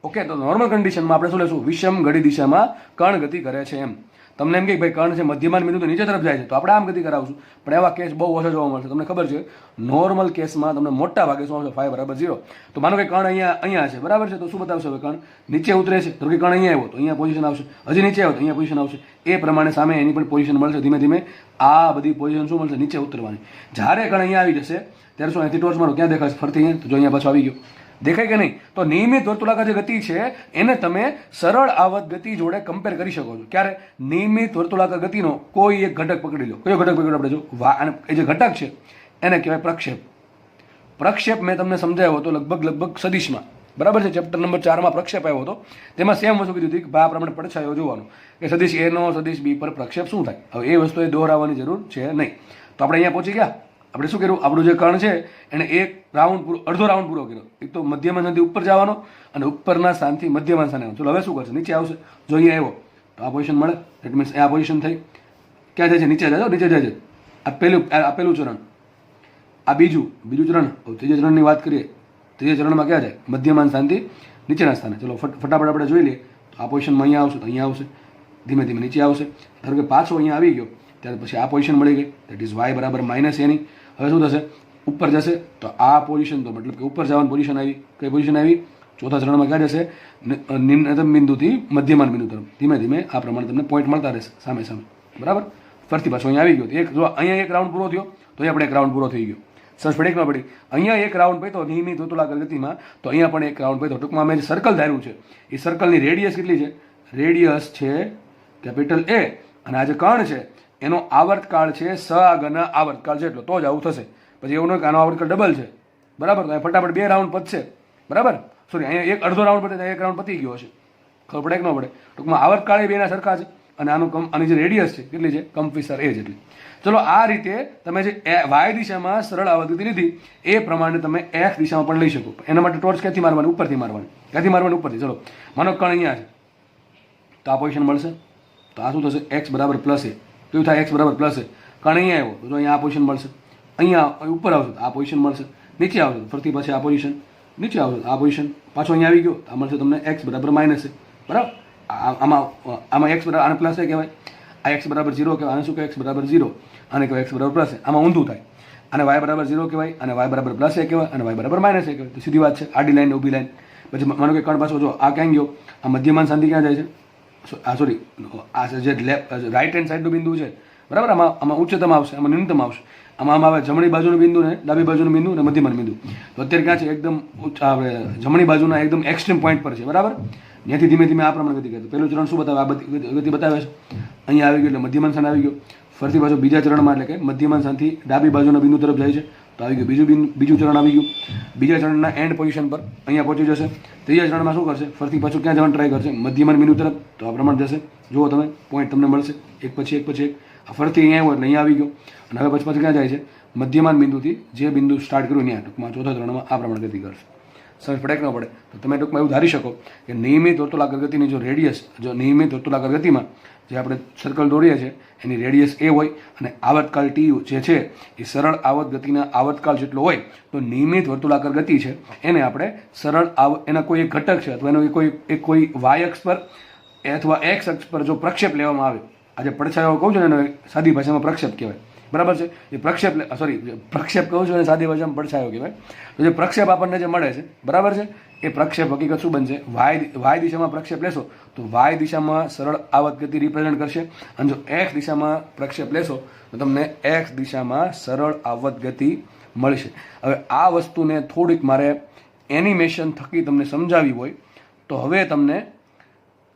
ઓકે, તો નોર્મલ કન્ડિશનમાં આપણે શું લેશું? વિષમ ઘડી દિશામાં કણ ગતિ કરે છે એમ. તમને એમ કે ભાઈ કણ છે મધ્યમાન બિંદુ તો નીચે તરફ જાય છે તો આપણે આમ ગતિ કરાવશું, પણ એવા કેસ બહુ ઓછા જોવા મળશે. તમને ખબર છે, નોર્મલ કેસમાં તમને મોટા ભાગે શું આવશે? φ બરાબર 0. તો માનો કે કણ અહીંયા છે, બરાબર છે, તો શું બતાવશે? હવે કણ નીચે ઉતરે છે તો કે કણ અહીંયા આવ્યો તો અહીંયા પોઝિશન આવશે, હજી નીચે આવ્યો તો અહીંયા પોઝિશન આવશે. એ પ્રમાણે સામે એની પણ પોઝિશન મળશે. ધીમે ધીમે આ બધી પોઝિશન શું મળશે? નીચે ઉતરવાની. જ્યારે કણ અહીંયા આવી જશે ત્યારે શું અહીંથી ટોર્ચ મારો ક્યાં દેખાશે? ફરતી અહીંયા. તો જો અહીંયા પાછો આવી ગયો. દેખાય કે નહીં? તો નિયમિત વર્તુળાકાર જે ગતિ છે એને તમે સરળ આવત ગતિ જોડે કમ્પેર કરી શકો છો. ક્યારે? નિયમિત વર્તુળાકાર ગતિનો કોઈ એક ઘટક પકડી લો. કયો ઘટક પકડ્યો આપણે? જો એ જે ઘટક છે એને કહેવાય પ્રક્ષેપ. પ્રક્ષેપ મેં તમને સમજાવ્યો હતો લગભગ સદિશમાં. બરાબર છે, ચેપ્ટર નંબર 4માં પ્રક્ષેપ આવ્યો હતો. તેમાં સેમ વસ્તુ કીધી હતી કે આ પ્રમાણે પડછાયો જોવાનું કે સદિશ એ નો સદિશ બી પર પ્રક્ષેપ શું થાય. હવે એ વસ્તુ એ દોહરાવવાની જરૂર છે નહીં. તો આપણે અહીંયા પહોંચી ગયા. આપણે શું કર્યું? આપણું જે કણ છે એને એક રાઉન્ડ પૂરો, અડધો રાઉન્ડ પૂરો કર્યો. એક તો મધ્યમાન સ્થાનથી ઉપર જવાનો અને ઉપરના સ્થાનથી મધ્યમાન સ્થાને આવવાનો. ચલો હવે શું કરશે? નીચે આવશે. જો અહીંયા આવ્યો તો આ પોઝિશન મળે. દેટ મીન્સ આ પોઝિશન થઈ. ક્યાં જાય છે? નીચે જાય. નીચે જાય છે. આ પહેલું ચરણ, આ બીજું ચરણ. ત્રીજા ચરણની વાત કરીએ. ત્રીજા ચરણમાં ક્યાં જાય? મધ્યમાન સ્થાનથી નીચેના સ્થાને. ચલો ફટાફટ આપણે જોઈ લઈએ. તો આ પોઝિશનમાં અહીંયા આવશે તો અહીંયા આવશે, ધીમે ધીમે નીચે આવશે. ધારો કે પાછો અહીંયા આવી ગયો ત્યારે પછી આ પોઝિશન મળી ગઈ. દેટ ઇઝ વાય બરાબર માઇનસ એની. હવે શું થશે? ઉપર જશે તો આ પોઝિશન, તો મતલબ કે ઉપર જવાની પોઝિશન આવી. કઈ પોઝિશન આવી? ચોથા ચરણમાં ક્યાં જશે? નિમ્નતમ બિંદુથી મધ્યમાન બિંદુ તરફ ધીમે ધીમે આ પ્રમાણે તમને પોઈન્ટ મળતા રહેશે સામે સામે. બરાબર. ફરીથી પાછો અહીંયા આવી ગયો. એક જો અહીંયા એક રાઉન્ડ પૂરો થયો તો આપણે એક રાઉન્ડ પૂરો થઈ ગયો. સરસ પડી કે ન પડી? અહીંયા એક રાઉન્ડ પૈતો નિયમિત વર્તુળાકાર ગતિમાં, તો અહીંયા પણ એક રાઉન્ડ પૈતો. ટૂંકમાં અમે જે સર્કલ ધાર્યું છે એ સર્કલની રેડિયસ કેટલી છે? રેડિયસ છે કેપિટલ A, અને આ જે કર્ણ છે એનો આવર્તકાળ છે સઆગના આવર્તકાળ જેટલો. તો જ આવું થશે. પછી એવું નહીં કે આનો આવર્તકાળ ડબલ છે. બરાબર. તો ફટાફટ 2 રાઉન્ડ પતશે. બરાબર. સોરી, અહીંયા એક અડધો રાઉન્ડ પતે, એક રાઉન્ડ પતી ગયો હશે. ખબર પડે કે ન પડે? ટૂંકમાં આવર્તકાળ એ બેના સરખા છે, અને આની જે રેડિયસ છે કેટલી છે? કંપવિસ્તાર A જેટલી. ચલો, આ રીતે તમે જે વાય દિશામાં સરળ આવર્ત ગતિ લીધી એ પ્રમાણે તમે એક્સ દિશામાં પણ લઈ શકો. એના માટે ટોર્ચ ક્યાંથી મારવાની? ઉપરથી મારવાની. ક્યાંથી મારવાની? ઉપરથી. ચલો, માનો કણ અહીંયા છે તો આ પોઝિશન મળશે. તો આ શું થશે? એક્સ બરાબર પ્લસ એ. કેવું થાય? એક્સ બરાબર પ્લસ એ. કણ અહીંયા આવ્યો તો અહીંયા આ પોઝિશન મળશે. અહીંયા ઉપર આવશે તો આ પોઝિશન મળશે. નીચે આવશે તો ફરીથી પછી આ પોઝિશન. નીચે આવશે તો આ પોઝિશન. પાછો અહીંયા આવી ગયો તો આ મળશે તમને એક્સ બરાબર માઇનસ એ. બરાબર. આમાં એક્સ બરાબર, આને પ્લસ એ કહેવાય. આ એક્સ બરાબર 0 કહેવાય. આને શું કહેવાય? એક્સ બરાબર 0. આને કહેવાય એક્સ બરાબર પ્લસ એ. આમાં ઊંધું થાય. આને વાય બરાબર 0 કહેવાય, અને વાય બરાબર પ્લસ એ કહેવાય, અને વાય બરાબર માઇનસ એ કહેવાય. તો સીધી વાત છે. આડી લાઈન, ઊભી લાઈન. પછી માનો કે કણ પાછો જો આ ક્યાં ગયો? આ મધ્યમાન શાંતિ ક્યાં જાય છે? સોરી, આ જે રાઈટ હેન્ડ સાઈડનું બિંદુ છે. બરાબર. આમાં ઉચ્ચતમ આવશે, આમાં ન્યૂનતમ આવશે. આમાં આવે જમણી બાજુનું બિંદુ ને ડાબી બાજુનું બિંદુ ને મધ્યમાન બિંદુ. તો અત્યારે ક્યાં છે? એકદમ જમણી બાજુના એકદમ એક્સ્ટ્રીમ પોઈન્ટ પર છે. બરાબર. ત્યાંથી ધીમે ધીમે આ પ્રમાણે ગતિ કરે. પહેલું ચરણ શું બતાવે? આ બધી ગતિ બતાવે છે. અહીંયા આવી ગયો એટલે મધ્યમાન સ્થાન આવી ગયો. ફરીથી પાછો બીજા ચરણમાં, એટલે કે મધ્યમાન સ્થાનથી ડાબી બાજુના બિંદુ તરફ જાય છે તો આવી ગયું બીજું ચરણ આવી ગયું. બીજા ચરણના એન્ડ પોઝિશન પર અહીંયા પહોંચી જશે. ત્રીજા ચરણમાં શું કરશે? ફરીથી પાછું ક્યાં જવાનું ટ્રાય કરશે? મધ્યમાન બિંદુ તરફ. તો આ પ્રમાણે જશે. જુઓ તમે, પોઈન્ટ તમને મળશે એક પછી એક પછી એક. ફરીથી અહીંયા આવ્યો એટલે અહીંયા આવી ગયો, અને હવે પછી ક્યાં જાય છે? મધ્યમાન બિંદુથી જે બિંદુ સ્ટાર્ટ કર્યું ત્યાં ટૂંકમાં ચોથા ચરણમાં આ પ્રમાણે ગતિ કરશે. સમજ પડે કે ન પડે? તો તમે ટૂંકમાં એવું ધારી શકો કે નિયમિત વર્તુળાકાર ગતિની જો રેડિયસ, જો નિયમિત વર્તુળાકાર ગતિમાં જે આપણે સર્કલ દોરીએ છીએ એની રેડિયસ એ હોય, અને આવર્તકાળ ટી જે છે એ સરળ આવર્ત ગતિના આવર્તકાળ જેટલો હોય, તો નિયમિત વર્તુળાકાર ગતિ છે એને આપણે સરળ એના કોઈ એક ઘટક છે અથવા એનો કોઈ વાય અક્ષ પર અથવા એક્સ અક્ષ પર જો પ્રક્ષેપ લેવામાં આવે, આજે પડછાયો કહું છું ને એને સાદી ભાષામાં પ્રક્ષેપ કહેવાય. બરાબર છે. એ પ્રક્ષેપ કહું છું અને સાદી ભાષામાં પડછાયો કહેવાય. તો જે પ્રક્ષેપ આપણને જે મળે છે, બરાબર છે, એ પ્રક્ષેપ હકીકત શું બનશે? વાય દિશામાં પ્રક્ષેપ લેશો તો વાય દિશામાં સરળ આવર્ત ગતિ રિપ્રેઝન્ટ કરશે, અને જો એક્સ દિશામાં પ્રક્ષેપ લેશો તો તમને એક્સ દિશામાં સરળ આવર્ત ગતિ મળશે. હવે આ વસ્તુને થોડીક મારે એનિમેશન થકી તમને સમજાવી હોય તો હવે તમને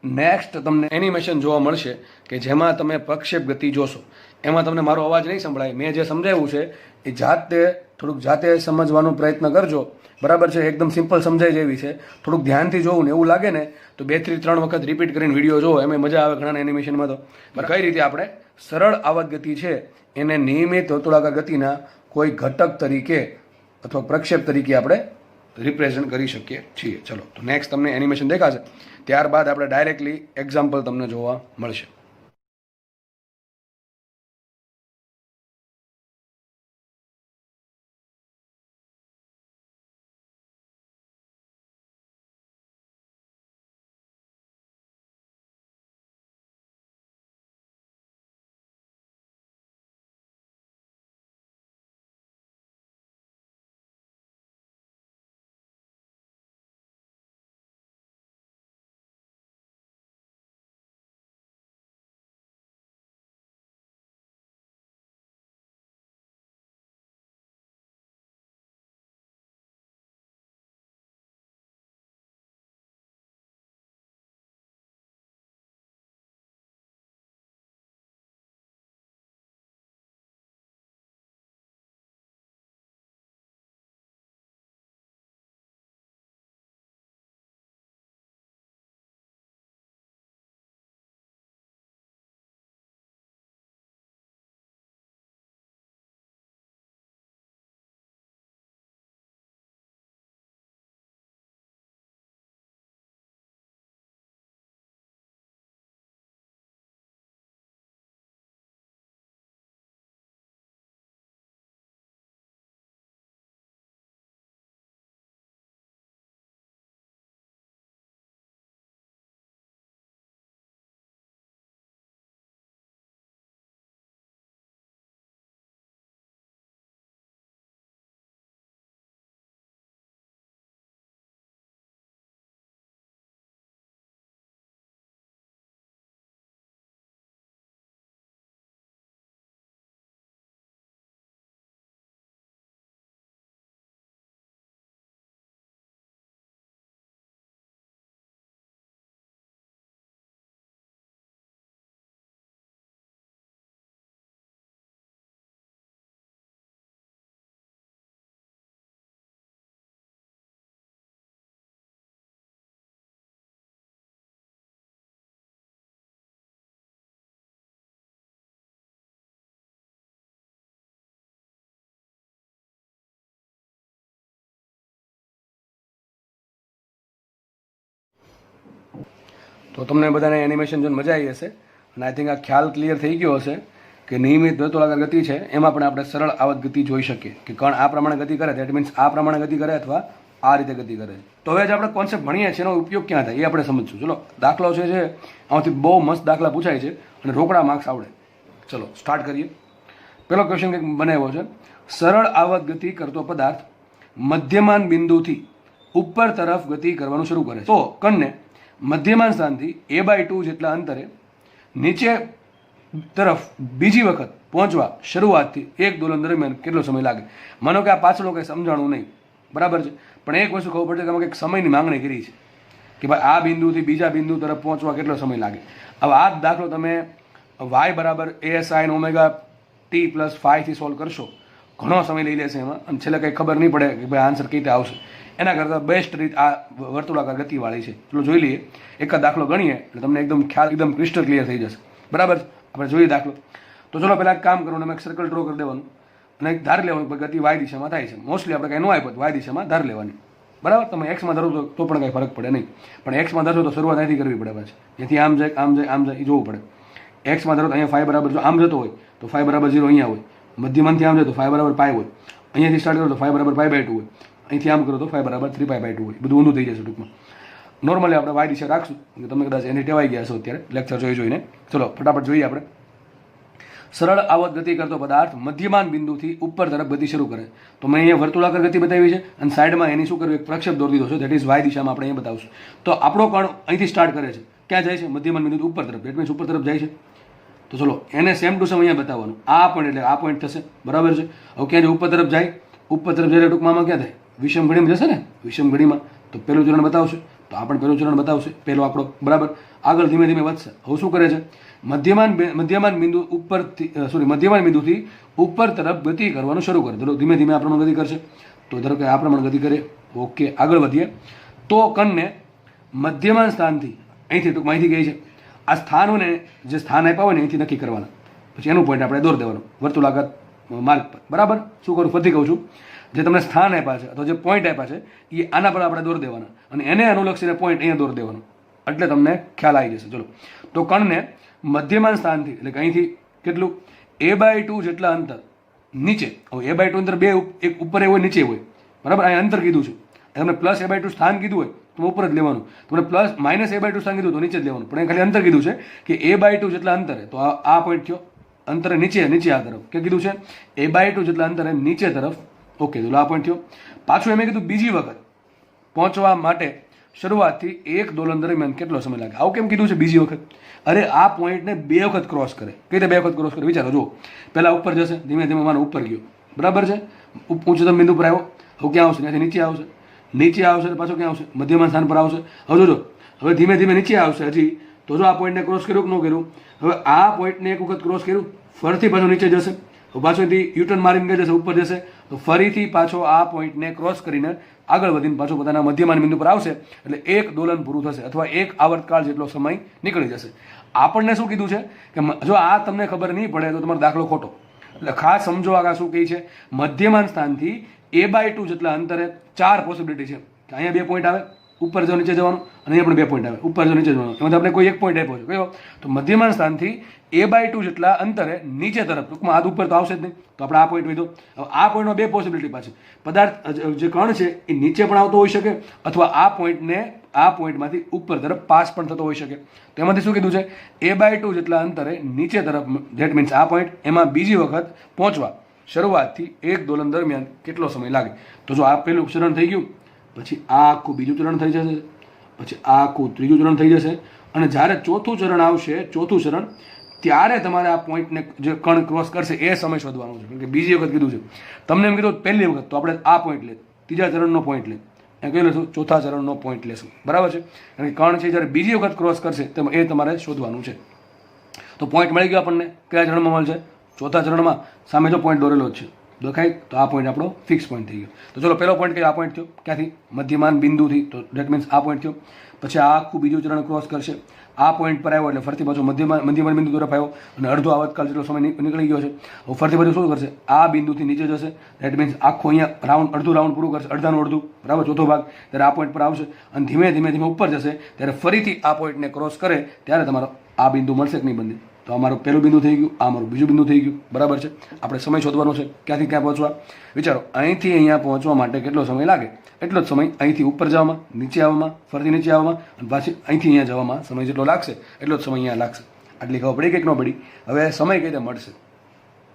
નેક્સ્ટ તમને એનિમેશન જોવા મળશે કે જેમાં તમે પ્રક્ષેપ ગતિ જોશો. એમાં તમને મારો અવાજ નહીં સંભળાય. મેં જે સમજાવ્યું છે એ જાતે સમજવાનો પ્રયત્ન કરજો. બરાબર છે. એકદમ સિમ્પલ સમજાય જેવી છે. થોડુંક ધ્યાનથી જોવું ને એવું લાગે ને તો 2 થી 3 વખત રિપીટ કરીને વિડીયો જોવો, એમાં મજા આવે ઘણા એનિમેશનમાં. તો કઈ રીતે આપણે સરળ આવર્ત ગતિ છે એને નિયમિત વર્તુળાકાર ગતિના કોઈ ઘટક તરીકે અથવા પ્રક્ષેપ તરીકે આપણે રિપ્રેઝન્ટ કરી શકીએ છીએ. ચલો, તો નેક્સ્ટ તમને એનિમેશન દેખાશે, ત્યારબાદ આપણે ડાયરેક્ટલી એક્ઝામ્પલ તમને જોવા મળશે. તો તમને બધાને એનિમેશન જોઈને મજા આવી હશે અને આઈ થિંક આ ખ્યાલ ક્લિયર થઈ ગયો હશે કે નિયમિત વર્તુળાકાર ગતિ છે એમાં પણ આપણે સરળ આવત ગતિ જોઈ શકીએ કે કણ આ પ્રમાણે ગતિ કરે દેટ મીન્સ આ પ્રમાણે ગતિ કરે અથવા આ રીતે ગતિ કરે. તો હવે જે આપણે કોન્સેપ્ટ ભણીએ છીએ એનો ઉપયોગ ક્યાં થાય એ આપણે સમજશું. ચલો દાખલો છે આમાંથી બહુ મસ્ત દાખલા પૂછાય છે અને રોકડા માર્ક્સ આવડે. ચલો સ્ટાર્ટ કરીએ. પેલો ક્વેશ્ચન કંઈક બનાવ્યો છે. સરળ આવત ગતિ કરતો પદાર્થ મધ્યમાન બિંદુથી ઉપર તરફ ગતિ કરવાનું શરૂ કરે છે. તો કણને મધ્યમાન સ્થાનથી a/2 જેટલા અંતરે નીચે તરફ બીજી વખત પહોંચવા શરૂઆતથી એક દોલન દરમિયાન કેટલો સમય લાગે? માનો કે આ પાછળ કંઈ સમજાણું નહીં, બરાબર છે, પણ એક વસ્તુ ખબર પડશે કે આમાં કંઈક સમયની માંગણી કરી છે કે ભાઈ આ બિંદુથી બીજા બિંદુ તરફ પહોંચવા કેટલો સમય લાગે. હવે આ દાખલો તમે y બરાબર a sin ωt + થી સોલ્વ કરશો, ઘણો સમય લઈ લેશે એમાં અને છેલ્લે કંઈ ખબર નહીં પડે કે ભાઈ આન્સર કઈ રીતે આવશે. એના કરતાં બેસ્ટ રીત આ વર્તુળાકાર ગતિવાળી છે. ચલો જોઈ લઈએ, એક દાખલો ગણીએ એટલે તમને એકદમ ખ્યાલ એકદમ ક્રિસ્ટલ ક્લિયર થઈ જશે. બરાબર, આપણે જોઈએ દાખલો. તો ચલો પહેલાં એક કામ કરવાનું, એક સર્કલ ડ્રો કરી દેવાનું અને એક ધાર લેવાનું ગતિ y દિશામાં થાય છે. મોસ્ટલી આપણે કંઈ ન આપ્યું y દિશામાં ધાર લેવાની, બરાબર. તમે એક્સમાં ધરો તો પણ કંઈ ફરક પડે નહીં, પણ એક્સમાં ધરશો તો શરૂઆત અહીંથી કરવી પડે પાછી. અહીંથી આમ જાય આમ જાય આમ જાય એ જોવું પડે. એક્સમાં ધરો તો અહીંયા ફાઈ બરાબર, જો આમ જતો હોય તો ફાઈ બરાબર 0 અહીંયા હોય, મધ્યમાંથી આમ જાય તો ફાઈ બરાબર પાઈ હોય, અહીંયાથી સ્ટાર્ટ કરો તો ફાઈ બરાબર π/2 હોય, અહીંથી આમ કરો તો ફાઈ બરાબર 3π/2 હોય. બધું ઊંધું થઈ જશે ટૂંકમાં. નોર્મલી આપણે વાય દિશા રાખશું, તમે કદાચ એની ટેવાઈ ગયા છો અત્યારે લેક્ચર જોઈને. ચલો ફટાફટ જોઈએ આપણે. સરળ આવત ગતિ કરતો પદાર્થ મધ્યમાન બિંદુથી ઉપર તરફ ગતિ શરૂ કરે. તો મેં અહીંયા વર્તુળાકાર ગતિ બતાવી છે અને સાઈડમાં એની શું કર્યું, એક પ્રક્ષેપ દોરી દીધો છે, દેટ ઇઝ વાય દિશામાં આપણે અહીંયા બતાવશું. તો આપણો કણ અહીંથી સ્ટાર્ટ કરે છે, ક્યાં જાય છે? મધ્યમાન બિંદુથી ઉપર તરફ, દેટ મીન્સ ઉપર તરફ જાય છે. તો ચલો એને સેમ ટુ સેમ અહીંયા બતાવવાનું. આ પોઈન્ટ એટલે આ પોઈન્ટ થશે, બરાબર છે. હવે ક્યાં જાય? ઉપર તરફ જાય. ઉપર તરફ જાય ટૂંકમાં આમાં ક્યાં થાય? વિષમ ઘડીમાં જશે ને, વિષમ ઘડીમાં. તો પહેલું ચરણ બતાવશે, તો આ પણ પહેલું ચરણ બતાવશે, પહેલો આંકડો, બરાબર. આગળ ધીમે ધીમે વધશે. હવે શું કરે છે? મધ્યમાન બિંદુથી ઉપર તરફ ગતિ કરવાનું શરૂ કરે. ધીરો ધીમે ધીમે આ પ્રમાણે ગતિ કરશે. તો ધારો કે આ પ્રમાણે ગતિ કરે. ઓકે, આગળ વધીએ. તો કણને મધ્યમાન સ્થાનથી અહીંથી ટૂંકમાં અહીંથી ગઈ છે, આ સ્થાનોને જે સ્થાન આપ્યા હોય ને અહીંથી નક્કી કરવાના, પછી એનું પોઈન્ટ આપણે દોર દેવાનું વર્તુળાકાર માર્ગ પર, બરાબર. શું કરું? ફરીથી કહું છું, જે તમને સ્થાન આપ્યા છે અથવા જે પોઈન્ટ આપ્યા છે એ આના પર આપણે દોર દેવાના અને એને અનુલક્ષીને પોઈન્ટ અહીંયા દોર દેવાનો, એટલે તમને ખ્યાલ આવી જશે. ચલો, તો કણને મધ્યમાન સ્થાનથી એટલે કે અહીંથી કેટલું a/2 જેટલા અંતર નીચે. હવે a/2 અંતર બે, એક ઉપર હોય નીચે હોય, બરાબર. અહીંયા અંતર કીધું છે, તમને +a/2 સ્થાન કીધું હોય તો ઉપર જ લેવાનું, તમને -a/2 સ્થાન કીધું તો નીચે જ લેવાનું, પણ એ ખાલી અંતર કીધું છે કે a/2 જેટલા અંતરે. તો આ પોઈન્ટ થયો અંતરે નીચે આ તરફ, કે કીધું છે a/2 જેટલા અંતરે નીચે તરફ. ઓકે, તો આ પોઈન્ટ થયો. પાછું એમ કીધું બીજી વખત પહોંચવા માટે શરૂઆતથી એક દોલન દરમિયાન કેટલો સમય લાગે. આવું કેમ કીધું છે બીજી વખત? અરે આ પોઈન્ટને બે વખત ક્રોસ કરે. કઈ રીતે બે વખત ક્રોસ કરે? વિચારો. જો પહેલા ઉપર જશે, ધીમે ધીમે માનો ઉપર ગયો, બરાબર છે, ઉચ્ચતમ બિંદુ પર આવ્યો. હવે ક્યાં આવશે? ત્યાંથી નીચે આવશે, પાછો ક્યાં આવશે? મધ્યમાન સ્થાન પર આવશે. હવે જોજો, હવે ધીમે ધીમે નીચે આવશે હજી. તો જો આ પોઈન્ટને ક્રોસ કર્યું કે ન કર્યું? હવે આ પોઈન્ટને એક વખત ક્રોસ કર્યું, ફરીથી પાછું નીચે જશે, પાછો અહીંથી યુટર્ન મારીને જશે, ઉપર જશે, તો ફરીથી પાછો આ પોઈન્ટને ક્રોસ કરીને આગળ વધીને પાછો પોતાના મધ્યમાન બિંદુ પર આવશે. એટલે એક દોલન પૂરું થશે અથવા એક આવર્તકાળ જેટલો સમય નીકળી જશે. આપણને શું કીધું છે કે જો આ તમને ખબર નહીં પડે તો તમારો દાખલો ખોટો. એટલે ખાસ સમજો આ શું કહે છે. મધ્યમાન સ્થાનથી a/2 જેટલા અંતરે 4 પોસિબિલિટી છે કે અહીંયા 2 પોઈન્ટ આવે, ઉપર જો નીચે જવાનું, અને અહીંયા પણ 2 પોઈન્ટ આવે, ઉપર જો નીચે જવાનું. એમાંથી આપણે કોઈ એક પોઈન્ટ આપ્યો છે, કયો? તો મધ્યમાન સ્થાનથી a/2 જેટલા અંતરે નીચે તરફ, ટૂંકમાં હાથ ઉપર તો આવશે જ નહીં, તો આપણે આ પોઈન્ટ લીધો. હવે આ પોઈન્ટમાં 2 પોસિબિલિટી પાછી. પદાર્થ જે કણ છે એ નીચે પણ આવતો હોઈ શકે અથવા આ પોઈન્ટમાંથી ઉપર તરફ પાસ પણ થતો હોઈ શકે. તો એમાંથી શું કીધું છે? a/2 જેટલા અંતરે નીચે તરફ, ધેટ મીન્સ આ પોઈન્ટ, એમાં બીજી વખત પહોંચવા શરૂઆતથી એક દોલન દરમિયાન કેટલો સમય લાગે. તો જો આ પહેલું ચરણ થઈ ગયું, પછી આ આખું બીજું ચરણ થઈ જશે, પછી આ આખું ત્રીજું ચરણ થઈ જશે, અને જ્યારે ચોથું ચરણ આવશે, ત્યારે તમારે આ પોઈન્ટને જે કણ ક્રોસ કરશે એ સમય શોધવાનો છે. કે બીજી વખત કીધું છે, તમને એમ કીધું પહેલી વખત તો આપણે આ પોઈન્ટ લે, ત્રીજા ચરણનો પોઈન્ટ લે, એ કહી લેશું ચોથા ચરણનો પોઈન્ટ લેશું, બરાબર છે. કારણ કે કણ છે જ્યારે બીજી વખત ક્રોસ કરશે એ તમારે શોધવાનું છે. તો પોઈન્ટ મળી ગયો આપણને. કયા ચરણમાં મળશે? ચોથા ચરણમાં. સામે જો પોઈન્ટ દોરેલો જ છે, દેખાય? તો આ પોઈન્ટ આપણો ફિક્સ પોઈન્ટ થઈ ગયો. તો ચલો પહેલો પોઈન્ટ કયો? આ પોઈન્ટ થયો. ક્યાંથી? મધ્યમાન બિંદુથી. તો દેટ મીન્સ આ પોઈન્ટ થયો. પછી આ આખું બીજું ચરણ ક્રોસ કરશે, આ પોઈન્ટ પર આવ્યો એટલે ફરતી પાછો મધ્યમાન બિંદુ તરફ આવ્યો અને અડધો આવતકાલ જેટલો સમય નીકળી ગયો છે. હવે ફરતી બાજુ શું કરશે? આ બિંદુથી નીચે જશે. દેટ મીન્સ આખું અહીંયા રાઉન્ડ અડધું રાઉન્ડ પૂરું કરશે, અડધાનું અડધું, બરાબર, ચોથો ભાગ. ત્યારે આ પોઈન્ટ પર આવશે અને ધીમે ધીમે ઉપર જશે. ત્યારે ફરીથી આ પોઈન્ટને ક્રોસ કરે ત્યારે તમારો આ બિંદુ મળશે કે નહીં બંને? તો અમારું પહેલું બિંદુ થઈ ગયું, આ અમારું બીજું બિંદુ થઈ ગયું, બરાબર છે. આપણે સમય શોધવાનો છે, ક્યાંથી ક્યાં પહોંચવા. વિચારો, અહીંથી અહીંયા પહોંચવા માટે કેટલો સમય લાગે? એટલો જ સમય અહીંથી ઉપર જવામાં, નીચે આવવામાં, ફરતી નીચે આવવામાં અને પાછી અહીંથી અહીંયા જવામાં સમય જેટલો લાગશે એટલો જ સમય અહીંયા લાગશે. આટલી ખબર પડી કે ન પડી? હવે સમય કઈ રીતે મળશે?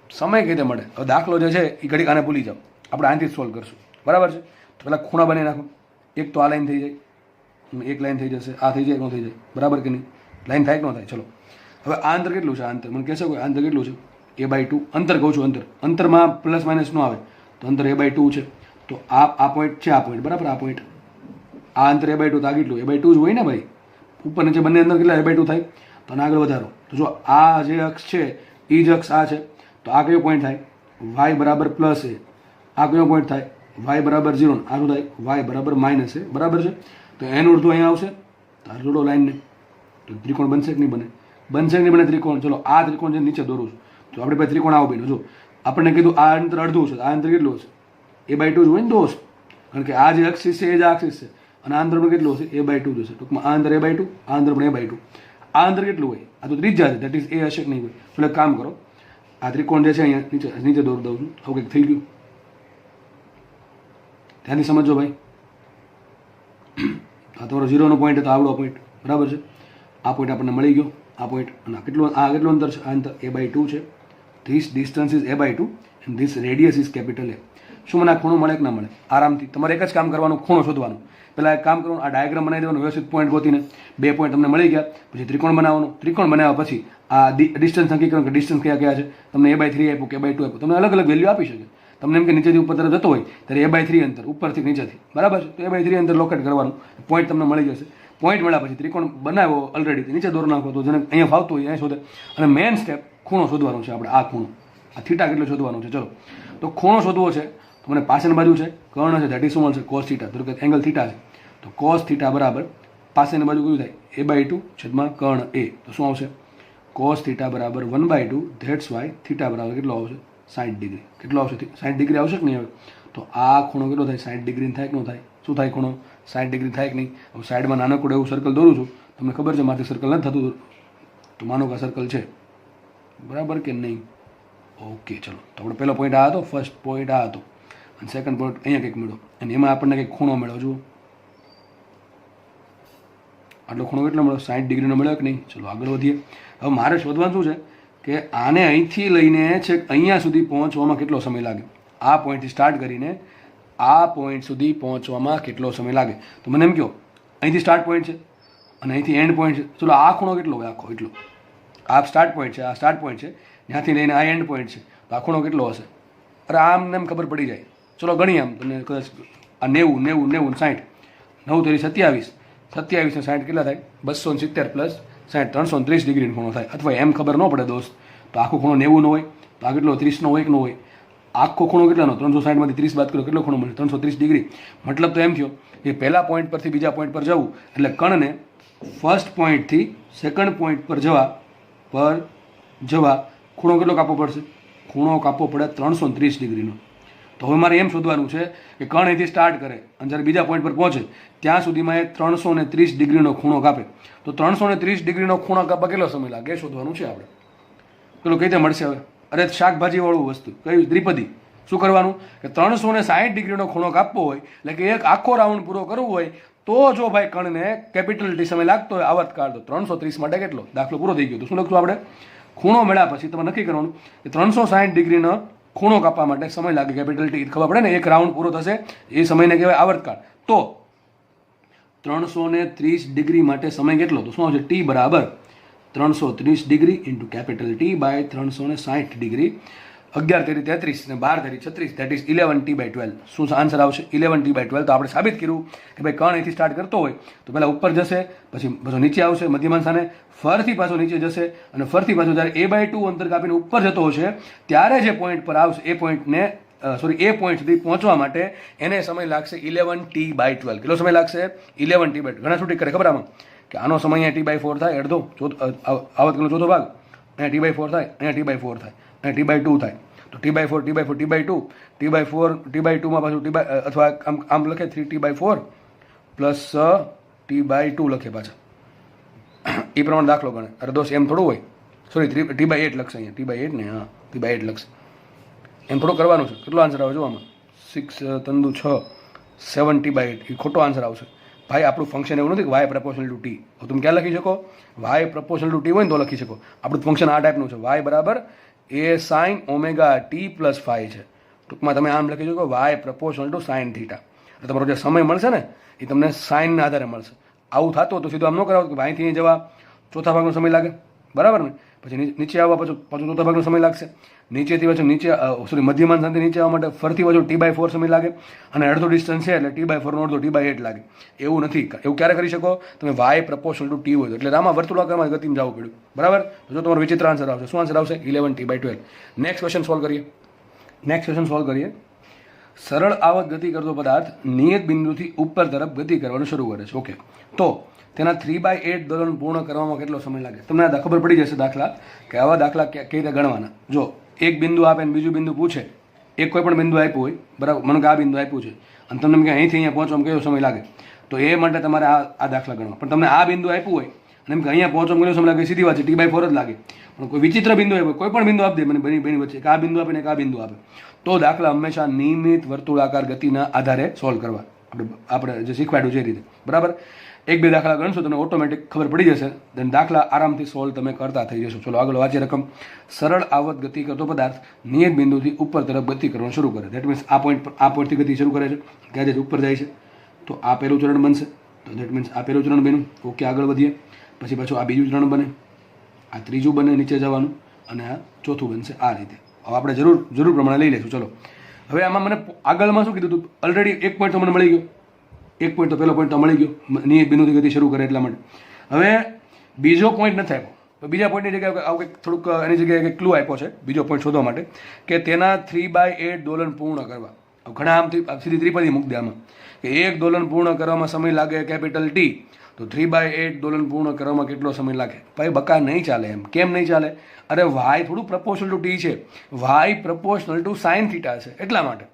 સમય કઈ રીતે મળે? હવે દાખલો જે છે એ ઘડીક આને ભૂલી જાઓ, આપણે આનાથી જ સોલ્વ કરશું, બરાબર છે. તો પહેલાં ખૂણા બનાવી નાખો. એક તો આ લાઈન થઈ જાય, એક લાઈન થઈ જશે, આ થઈ જાય, ન થઈ જાય, બરાબર કે નહીં? લાઈન થાય કે ન થાય? ચલો હવે આ અંતર કેટલું છે? આ અંતર મને કહેશો કે અંતર કેટલું છે? a/2 અંતર કહું છું. અંતરમાં પ્લસ માઇનસ ન આવે તો અંતર a/2 છે. તો આ પોઈન્ટ છે, આ પોઈન્ટ, બરાબર, આ પોઈન્ટ, આ અંતર a/2, તો આ કેટલું? a/2 જ હોય ને ભાઈ. ઉપર નીચે બંને અંદર કેટલા a/2 થાય? તો આને આગળ વધારો. તો જો આ જે અક્ષ છે એ જ અક્ષ આ છે, તો આ કયો પોઈન્ટ થાય? y બરાબર પ્લસ a. આ કયો પોઈન્ટ થાય? y બરાબર 0. આ શું થાય? y બરાબર માઇનસ a, બરાબર છે. તો એનું અડધું અહીંયા આવશે. તો આ જોડો લાઈનને, તો ત્રિકોણ બનશે કે નહીં બને? બનશે કે નહીં બને ત્રિકોણ? ચલો આ ત્રિકોણ જે નીચે દોરું છું, તો આપણે પાસે ત્રિકોણ આવો બન્યો. જો આપણને કીધું આ અંતર અડધું છે, આ અંતર કેટલું હશે? a/2 જ હોય ને દોસ્ત, કારણ કે આ જે એક્સિસ છે એ જ એક્સિસ છે અને આ અંતર પણ કેટલું હશે? a/2 જ હશે. ટૂંકમાં આ અંતર a/2, આ અંતર પણ a/2. આ અંતર કેટલું હોય? આ તો ત્રિજ્યા છે, દેટ ઇઝ a હશે કે નહીં હોય? એટલે એક કામ કરો, આ ત્રિકોણ જે છે અહીંયા નીચે દોરી દઉં છું. આવું કંઈક થઈ ગયું, ધ્યાનથી સમજો ભાઈ. આ તમારો 0નો પોઈન્ટ હતો, આવડો પોઈન્ટ, બરાબર છે. આ પોઈન્ટ આપણને મળી ગયો, આ પોઈન્ટ. અને કેટલું અંતર છે? આ અંતર a/2 છે. This distance is a/2 and this radius is capital A. શું મને આ ખૂણો મળે કે ના મળે? આરામથી તમારે એક જ કામ કરવાનું, ખૂણો શોધવાનું. પહેલાં એક કામ કરવાનું, આ ડાયાગ્રામ બનાવી દેવાનું, વ્યવસ્થિત પોઈન્ટ ગોતીને. 2 પોઈન્ટ તમને મળી ગયા, પછી ત્રિકોણ બનાવવાનું. ત્રિકોણ બનાવ્યા પછી આ ડિસ્ટન્સ નક્કી કરવાનું કે ડિસ્ટન્સ કયા કયા છે. તમને a/3 આપ્યું કે a/2 આપ્યું, તમને અલગ અલગ વેલ્યુ આપી શકે. તમને એમ કે નીચેથી ઉપર તરફ જતો હોય ત્યારે a/3 અંતર, ઉપરથી નીચેથી, બરાબર છે. તો a/3 અંતર લોકેટ કરવાનું, પોઈન્ટ તમને મળી જશે. પોઈન્ટ મળ્યા પછી ત્રિકોણ બનાવ્યો ઓલરેડી, નીચે દોર નાખો. તો જેને અહીંયા ફાવતું હોય અહીંયા શોધે. અને મેઇન સ્ટેપ ખૂણો શોધવાનો છે આપણે. આ ખૂણો, આ થીટા કેટલો શોધવાનો છે. ચલો, તો ખૂણો શોધવો છે. તો મને પાછળની બાજુ છે કર્ણ છે, ધેટ ઇઝ શું મળશે? cos theta. તો કે એંગલ થીટા છે, તો cos થીટા બરાબર પાછળની બાજુ કયું થાય? a/2 છેદમાં કર્ણ a. તો શું આવશે? cos થીટા બરાબર 1/2, ધેટ્સ વાય થીટા બરાબર કેટલો આવશે? 60 ડિગ્રી. કેટલો આવશે? 60 ડિગ્રી આવશે કે નહીં આવે? તો આ ખૂણો કેટલો થાય? 60 ડિગ્રી થાય કે ન થાય? શું થાય? ખૂણો 60 ડિગ્રી થાય કે નહીં? હવે સાઈડમાં નાનકડું એવું સર્કલ દોરું છું, તમને ખબર છે મારથી સર્કલ નથી થતું, તો માનો કે સર્કલ છે, બરાબર કે નહીં? ઓકે, ચલો. તો આપણે પહેલો પોઈન્ટ આ હતો, ફર્સ્ટ પોઈન્ટ આ હતો, અને સેકન્ડ પોઈન્ટ અહીંયા કંઈક મળ્યો, અને એમાં આપણને કંઈક ખૂણો મળ્યો. જુઓ, આટલો ખૂણો કેટલો મળ્યો? 60 ડિગ્રીનો મળ્યો કે નહીં? ચલો આગળ વધીએ. હવે મારે શોધવાનું શું છે કે આને અહીંથી લઈને છેક અહીંયા સુધી પહોંચવામાં કેટલો સમય લાગે? આ પોઈન્ટથી સ્ટાર્ટ કરીને આ પોઈન્ટ સુધી પહોંચવામાં કેટલો સમય લાગે? તો મને એમ કહો, અહીંથી સ્ટાર્ટ પોઈન્ટ છે અને અહીંથી એન્ડ પોઈન્ટ છે. ચલો આ ખૂણો કેટલો હોય? આખો એટલો. આ સ્ટાર્ટ પોઈન્ટ છે, આ સ્ટાર્ટ પોઈન્ટ છે, ત્યાંથી લઈને આ એન્ડ પોઈન્ટ છે, તો આ ખૂણો કેટલો હશે? અરે આમ ને એમ ખબર પડી જાય. ચલો ગણી, આમ તમને કદાચ આ 90, 90, 90, 60, 9 તેરી 27, 27 ને 60 કેટલા થાય? 270 પ્લસ 60, 330 ડિગ્રીનો ખૂણો થાય. અથવા એમ ખબર ન પડે દોસ્ત, તો આખો ખૂણો 90 નો હોય, તો આ કેટલો? 30 નો હોય કે ન હોય? આખો ખૂણો કેટલાનો? 360 માંથી 30 બાદ કરો, કેટલો ખૂણો મળે? 330 ડિગ્રી. મતલબ તો એમ થયો કે પહેલા પોઈન્ટ પરથી બીજા પોઈન્ટ પર જવું એટલે કણને ફર્સ્ટ પોઈન્ટથી સેકન્ડ પોઈન્ટ પર જવા ખૂણો કેટલો કાપવો પડશે? ખૂણો કાપવો પડે 330 ડિગ્રીનો. તો હવે મારે એમ શોધવાનું છે કે કણ અહીંથી સ્ટાર્ટ કરે અને જ્યારે બીજા પોઈન્ટ પર પહોંચે ત્યાં સુધીમાં એ 330 ડિગ્રીનો ખૂણો કાપે. તો 330 ડિગ્રીનો ખૂણો કાપવા કેટલો સમય લાગે એ શોધવાનું છે આપણે. પેલું કઈ રીતે મળશે હવે? અરે શાકભાજીવાળું વસ્તુ કયું? દ્વિપદી. શું કરવાનું કે 360 ડિગ્રીનો ખૂણો કાપવો હોય એટલે કે એક આખો રાઉન્ડ પૂરો કરવો હોય તો જો ભાઈ કણને કેપિટલ ટી સમય લાગતો હોય આવર્તકાળ, તો 330 માટે કેટલો? દાખલો પૂરો થઈ ગયો. તો શું લખશું આપણે? ખૂણો મળ્યા પછી તમારે નક્કી કરવાનું કે 360 ડિગ્રીનો ખૂણો કાપવા માટે સમય લાગે કેપિટલ ટી. ખબર પડે ને, એક રાઉન્ડ પૂરો થશે એ સમયને કહેવાય આવર્તકાળ. તો 330 ડિગ્રી માટે સમય કેટલો? તો શું આવશે? ટી બરાબર 330 degree into capital T by 360 degree. 11 તેરી 33 ને 12 તેરી 36, ધેટ ઇઝ 11t/12. શું આન્સર આવશે? 11t/12. તો આપણે સાબિત કર્યું કે ભાઈ કણ અહીંથી સ્ટાર્ટ કરતો હોય તો પહેલાં ઉપર જશે, પછી પાછો નીચે આવશે મધ્યમાન સ્થાને, ફરથી પાછો નીચે જશે અને ફરથી પાછો જ્યારે a/2 અંતર કાપીને ઉપર જતો હશે ત્યારે જે પોઈન્ટ પર આવશે એ પોઈન્ટને સોરી એ પોઈન્ટ સુધી પહોંચવા માટે એને સમય લાગશે 11t/12. કેટલો સમય લાગશે? 11t/12. ઘણા શું ટીક કરે ખબર આમાં કે આનો સમય અહીંયા t/4 થાય, અડધો આવતનો ચોથો ભાગ, અહીંયા t/4 થાય, અહીંયા t/4 થાય, અહીંયા t/2 થાય. તો t/4 t/4 t/2 t/4 t/2 માં પાછું અથવા આમ લખે 3t/4 પ્લસ t/2 લખે પાછા, એ પ્રમાણે દાખલો ગણે. અરે દોસ્ત એમ થોડું હોય, સોરી t/8 લખશે અહીંયા, t/8 ને, હા t/8 લખશે. એમ થોડું કરવાનું છે. કેટલો આન્સર આવે જો આમાં? 6 તંદુ 6 7t/8. એ ખોટો આન્સર આવશે ભાઈ. આપણું ફંક્શન એવું નથી કે વાય પ્રપોર્શનલ ટુ ટી. તમે ક્યાં લખી શકો? વાય પ્રપોર્શનલ ટુ ટી હોય ને તો લખી શકો. આપણું ફંક્શન આ ટાઈપનું છે, વાય બરાબર a sin ઓમેગા t પ્લસ 5 છે. ટૂંકમાં તમે આમ લખી શકો Y proportional to sine theta. તમારો જે સમય મળશે ને એ તમને સાઇનના આધારે મળશે. આવું થતું તો સીધું આમ ન કરાવો કે અહીંથી જવા ચોથા ભાગનો સમય લાગે, બરાબર ને? પછી નીચે આવવા પાછું ચોથા ભાગનો સમય લાગશે. નીચેથી પાછું નીચે સોરી મધ્યમાન સ્થાનથી નીચે આવવા માટે ફરતી પાછું t/4 સમય લાગે, અને અડધો ડિસ્ટન્સ છે એટલે t/4 નો અડધો t/8 લાગે. એવું નથી. એવું ક્યારે કરી શકો? તમે વાય પ્રપોર્શનલ ટુ ટી હોય એટલે આમાં વર્તુળાકારમાં ગતિમાં જવું પડ્યું, બરાબર? તો જો તમારો વિચિત્ર આન્સર આવશે. શું આન્સર આવશે? 11t/12. નેક્સ્ટ ક્વેશ્ચન સોલ્વ કરીએ. સરળ આવત ગતિ કરતો પદાર્થ નિયત બિંદુથી ઉપર તરફ ગતિ કરવાનું શરૂ કરે છે. ઓકે, તો તેના 3/8 દોલન પૂર્ણ કરવામાં કેટલો સમય લાગે? તમને આ ખબર પડી જશે દાખલા કે આવા દાખલા કઈ રીતે ગણવાના. જો એક બિંદુ આપે ને બીજું બિંદુ પૂછે, એક કોઈ પણ બિંદુ આપ્યું હોય, બરાબર, મને કે આ બિંદુ આપ્યું છે અને તમને કે અહીંથી અહીંયા પહોંચવામાં કેટલો સમય લાગે, તો એ માટે તમારે આ દાખલા ગણવા. પણ તમને આ બિંદુ આપ્યું હોય અને એમ કે અહીંયા પહોંચવામાં કેટલો સમય લાગે, સીધી વાત છે t/4 જ લાગે. પણ કોઈ વિચિત્ર બિંદુ આપ્યો, કોઈ પણ બિંદુ આપી દે મને બેની વચ્ચે, કે આ બિંદુ આપે ને એક આ બિંદુ આપે, તો દાખલા હંમેશા નિયમિત વર્તુળાકાર ગતિના આધારે સોલ્વ કરવા. આપણે જે શીખવાડ્યું છે એ રીતે, બરાબર? એક બે દાખલા ગણશો તમને ઓટોમેટિક ખબર પડી જશે. દેન દાખલા આરામથી સોલ્વ તમે કરતા થઈ જશો. ચલો આગળ વાંચીએ. રકમ સરળ આવત ગતિ કરતો પદાર્થ નિયત બિંદુથી ઉપર તરફ ગતિ કરવાનું શરૂ કરે. દેટ મીન્સ આ પોઈન્ટથી ગતિ શરૂ કરે છે, ત્યાં જ ઉપર જાય છે. તો આ પહેલું ચરણ બનશે. તો દેટ મીન્સ આ પહેલું ચરણ બન્યું. ઓકે, આગળ વધીએ. પછી પાછું આ બીજું ચરણ બને, આ ત્રીજું બને નીચે જવાનું, અને આ ચોથું બનશે. આ રીતે હવે આપણે જરૂર પ્રમાણે લઈ લઈશું. ચલો હવે આમાં મને આગળમાં શું કીધું હતું? ઓલરેડી એક પોઈન્ટ તો મને મળી ગયો. એક પોઈન્ટ તો પહેલો પોઈન્ટ તો મળી ગયો, નિયત બિંદુથી ગતિ શરૂ કરે એટલા માટે. હવે બીજો પોઈન્ટ નથી આપ્યો, તો બીજા પોઈન્ટની જગ્યાએ આવું કંઈક થોડુંક એની જગ્યાએ કંઈક ક્લુ આપ્યો છે બીજો પોઈન્ટ શોધવા માટે, કે તેના 3/8 દોલન પૂર્ણ કરવા. ઘણા આમથી સીધી ત્રિપદી મૂકી દે આમાં, કે એક દોલન પૂર્ણ કરવામાં સમય લાગે કેપિટલ ટી, તો 3/8 દોલન પૂર્ણ કરવામાં કેટલો સમય લાગે? ભાઈ બકા નહીં ચાલે. એમ કેમ નહીં ચાલે? અરે વાય થોડું પ્રપોર્શનલ ટુ ટી છે, Y proportional to sine theta છે એટલા માટે.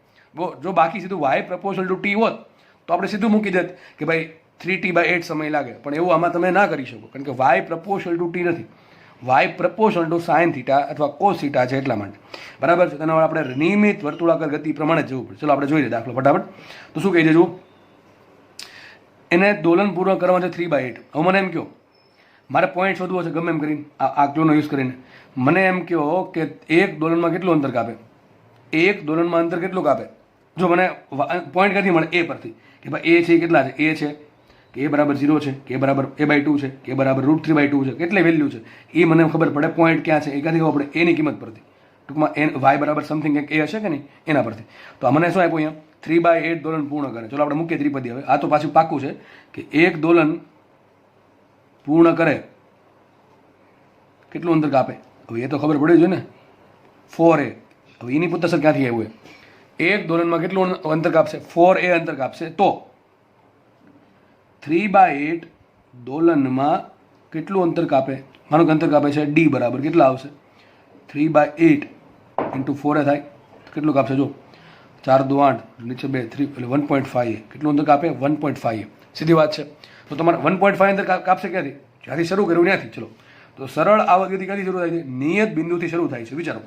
જો બાકી સીધું વાય પ્રપોર્શનલ ટુ ટી હોત તો આપણે સીધું મૂકી દેત કે ભાઈ 3t/8 સમય લાગે. પણ એવું આમાં તમે ના કરી શકો, કારણ કે વાય પ્રપોર્શનલ ટુ ટી નથી, Y proportional to sine theta અથવા કોસ થીટા છે એટલા માટે, બરાબર છે? તેના આપણે નિયમિત વર્તુળાકાર ગતિ પ્રમાણે જ જવું પડે. ચલો આપણે જોઈએ દાખલો ફટાફટ. તો શું કહી દેજો? એને દોલન પૂર્ણ કરવા છે 3/8. હવે મને એમ કહો, મારે પોઈન્ટ શોધવો છે ગમે એમ કરીને, આ ક્લોનો યુઝ કરીને. મને એમ કહો કે એક દોલનમાં કેટલું અંતર કાપે? એક દોલનમાં અંતર કેટલું કાપે? જો મને પોઈન્ટ ક્યાંથી મળે? એ પરથી, કે ભાઈ એ છે કેટલા છે? એ છે કે એ બરાબર 0 છે, કે એ બરાબર a/2 છે, કે એ બરાબર √3/2 છે, કેટલી વેલ્યુ છે એ મને ખબર પડે. પોઈન્ટ ક્યાં છે એ ક્યાંથી ખબર પડે? એની કિંમત પરથી. ટૂંકમાં વાય બરાબર સમથિંગ એક એ હશે કે નહીં, એના પરથી. તો મને શું આપ્યું અહીંયા? 3/8 દોલન પૂર્ણ કરે. ચલો આપણે મૂકીએ ત્રિપદી. હવે આ તો પાછું પાકું છે કે એક દોલન પૂર્ણ કરે કેટલું અંતર કાપે? હવે એ તો ખબર પડી જોઈએ ને, 4a. હવે એની પુત્તસર ક્યાંથી આવ્યું? એક દોલનમાં કેટલું અંતર કાપશે? 4a અંતર કાપશે. તો 3/8 દોલનમાં કેટલું અંતર કાપે? માનો કે અંતર કાપે છે d બરાબર કેટલા આવશે? 3/8 × 4a થાય. કેટલું કાપશે? જો 4 દુ 8, નીચે 2 3 એટલે 1.5a. કેટલું અંતર કાપે? 1.5a. સીધી વાત છે. તો તમારે 1.5 અંતર કાપશે ક્યાંથી? જ્યાંથી શરૂ કર્યું ત્યાંથી. ચલો, તો સરળ આવત ગતિ ક્યાંથી શરૂ થાય છે? નિયત બિંદુથી શરૂ થાય છે. વિચારો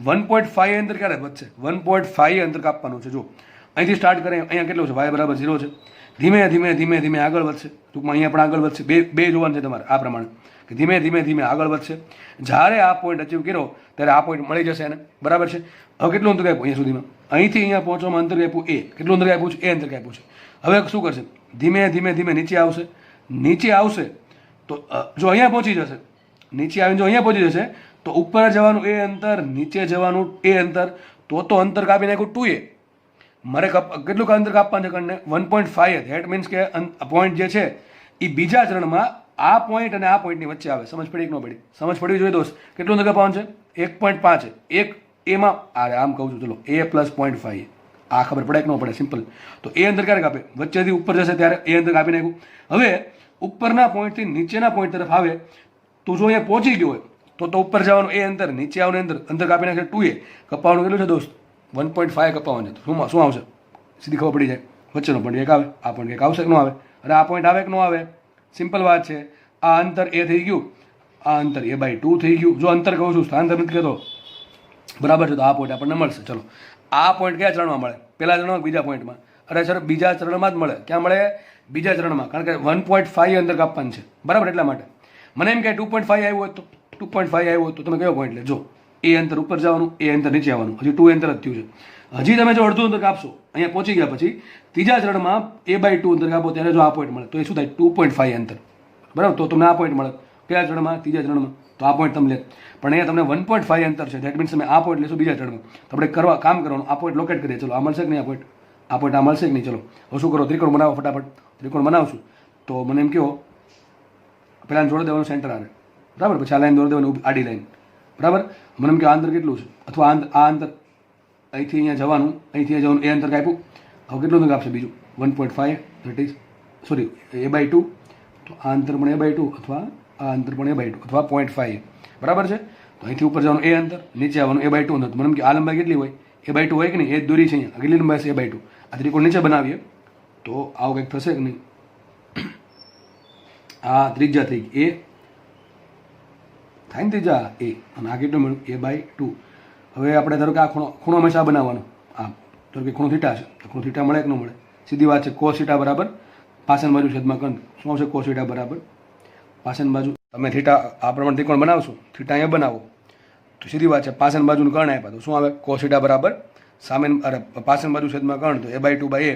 1.5 અંતર ક્યારે વધશે? 1.5 અંતર કાપવાનું છે. જો અહીંથી સ્ટાર્ટ કરે, અહીંયા કેટલું છે? y બરાબર 0 છે. ધીમે ધીમે ધીમે ધીમે આગળ વધશે. ટૂંકમાં અહીંયા પણ આગળ વધશે. બે જોવાનું છે તમારે આ પ્રમાણે, કે ધીમે ધીમે ધીમે આગળ વધશે. જ્યારે આ પોઈન્ટ અચીવ કર્યો ત્યારે આ પોઈન્ટ મળી જશે એને, બરાબર છે? હવે કેટલું અંતર આપ્યું અહીંયા સુધીમાં? અહીંથી અહીંયા પહોંચવામાં અંતર આપ્યું એ. કેટલું અંતર આપ્યું છે? એ અંતર આપ્યું છે. હવે શું કરશે? ધીમે ધીમે ધીમે નીચે આવશે. નીચે આવશે તો જો અહીંયા પહોંચી જશે, નીચે આવીને જો અહીંયા પહોંચી જશે તો ઉપર જવાનું એ અંતર, નીચે જવાનું એ અંતર, તો અંતર કાપી નાખ્યું 2a. મારે કેટલું અંતર કાપવાનું છે? કરીને 1.5. ધેટ મીન્સ કે પોઈન્ટ જે છે એ બીજા ચરણમાં આ પોઈન્ટ અને આ પોઈન્ટની વચ્ચે આવે. સમજ પડી કે ન પડી? સમજ પડવી જોઈએ દોસ્ત. કેટલું અંતર કાપવાનું છે? 1.5. એમાં આમ કહું છું, ચલો એ પ્લસ 0.5 આ ખબર પડે કે ન પડે? સિમ્પલ. તો એ અંતર ક્યારે કાપે? વચ્ચેથી ઉપર જશે ત્યારે એ અંતર કાપી નાખ્યું. હવે ઉપરના પોઈન્ટથી નીચેના પોઈન્ટ તરફ આવે તો જો અહીંયા પહોંચી ગયો હોય તો ઉપર જવાનું એ અંતર, નીચે આવવાનું અંતર કાપી નાખે 2a. કપાવાનું કેટલું છે દોસ્ત? 1.5 કપાવાનું છે. તો શું આવશે? સીધી ખબર પડી જાય. વચ્ચેનો પોઈન્ટ એક આવે, આ પોઈન્ટ એક આવશે કે ન આવે? અરે આ પોઈન્ટ આવે કે ન આવે? સિમ્પલ વાત છે. આ અંતર એ થઈ ગયું, આ અંતર a/2 થઈ ગયું. જો અંતર કહું છું, સ્થાનાંતર નથી કહેતો, બરાબર છે? તો આ પોઈન્ટ આપણને મળશે. ચલો, આ પોઈન્ટ કયા ચરણમાં મળે? પહેલા ચરણમાં, બીજા પોઈન્ટમાં? અરે સર, બીજા ચરણમાં જ મળે. ક્યાં મળે? બીજા ચરણમાં. કારણ કે 1.5 અંતર કાપવાનું છે, બરાબર? એટલા માટે મને એમ કે 2.5 આવ્યું હોય તો 2.5 આવ્યું હોય તો તમે કયો પોઈન્ટ લે? જો એ અંતર ઉપર જવાનું, એ અંતર નીચે આવવાનું. હજી 2 અંતર જ થયું છે. હજી તમે જો અડધું અંતર કાપશો, અહીંયા પહોંચી ગયા પછી ત્રીજા ચરણમાં a/2 અંતર કાપો ત્યારે જો આ પોઈન્ટ મળે તો એ શું થાય? 2.5 અંતર, બરાબર? તો તમને આ પોઈન્ટ મળે કયા ચરણમાં? ત્રીજા ચરણમાં. તો આ પોઈન્ટ તમે લે. પણ અહીંયા તમને 1.5 અંતર છે, દેટ મીન્સ તમે આ પોઈન્ટ લેશો બીજા ચરણમાં. તો આપણે કામ કરવાનું, આ પોઈન્ટ લોકેટ કરીએ. ચલો, આ મળશે કે નહીં? આ પોઈન્ટ આ મળશે કે નહીં? ચલો, હવે શું કરો? ત્રિકોણ બનાવો ફટાફટ. ત્રિકોણ બનાવશું તો મને એમ કહો, પહેલાં જોડી દેવાનું સેન્ટર આવે, બરાબર? પછી આ લાઈન દોરી દેવાની, આડી લાઈન, બરાબર? મને એમ કે આ અંતર કેટલું છે? અથવા આ અંતર અહીંથી અહીંયા જવાનું, અહીંથી અહીંયા જવાનું, એ અંતર કાપ્યું. હવે કેટલું અંતર કાપશે બીજું? 1.5, દેટ ઇઝ સોરી a/2. તો આ અંતર પણ a/2 અથવા આ અંતર પણ a/2 અથવા 0.5, બરાબર છે? તો અહીંથી ઉપર જવાનું એ અંતર, નીચે આવવાનું a/2 અંતર. મને એમ કે આ લંબાઈ કેટલી હોય? a/2 હોય કે નહીં? એ જ દોરી છે અહીંયા. કેટલી લંબાઈ છે? a/2. આ ત્રિકોણ નીચે બનાવીએ તો આવું કંઈક થશે કે નહીં? આ ત્રિજ્યા થઈ ગઈ એ, થાય ને ત્રીજા એ, અને આ કેટલું મળ્યું? a/2. હવે આપણે ધારો કે આ ખૂણો હંમેશા બનાવવાનો. આમ ધારો કે ખૂણો થીટા છે, તો ખૂણો થીટા મળે કે ન મળે? સીધી વાત છે. cos θ બરાબર પાછળની બાજુ છેદમાં કંદ. શું આવશે? cos θ બરાબર પાછળની બાજુ. તમે થીટા આ પ્રમાણે ત્રિકોણ બનાવશો, થીટા અહીંયા બનાવો તો સીધી વાત છે, પાછળની બાજુનું કર્ણ આપ્યા તો શું આવે? cos θ બરાબર પાછળની બાજુ છેદમાં કર્ણ, તો a/2/a.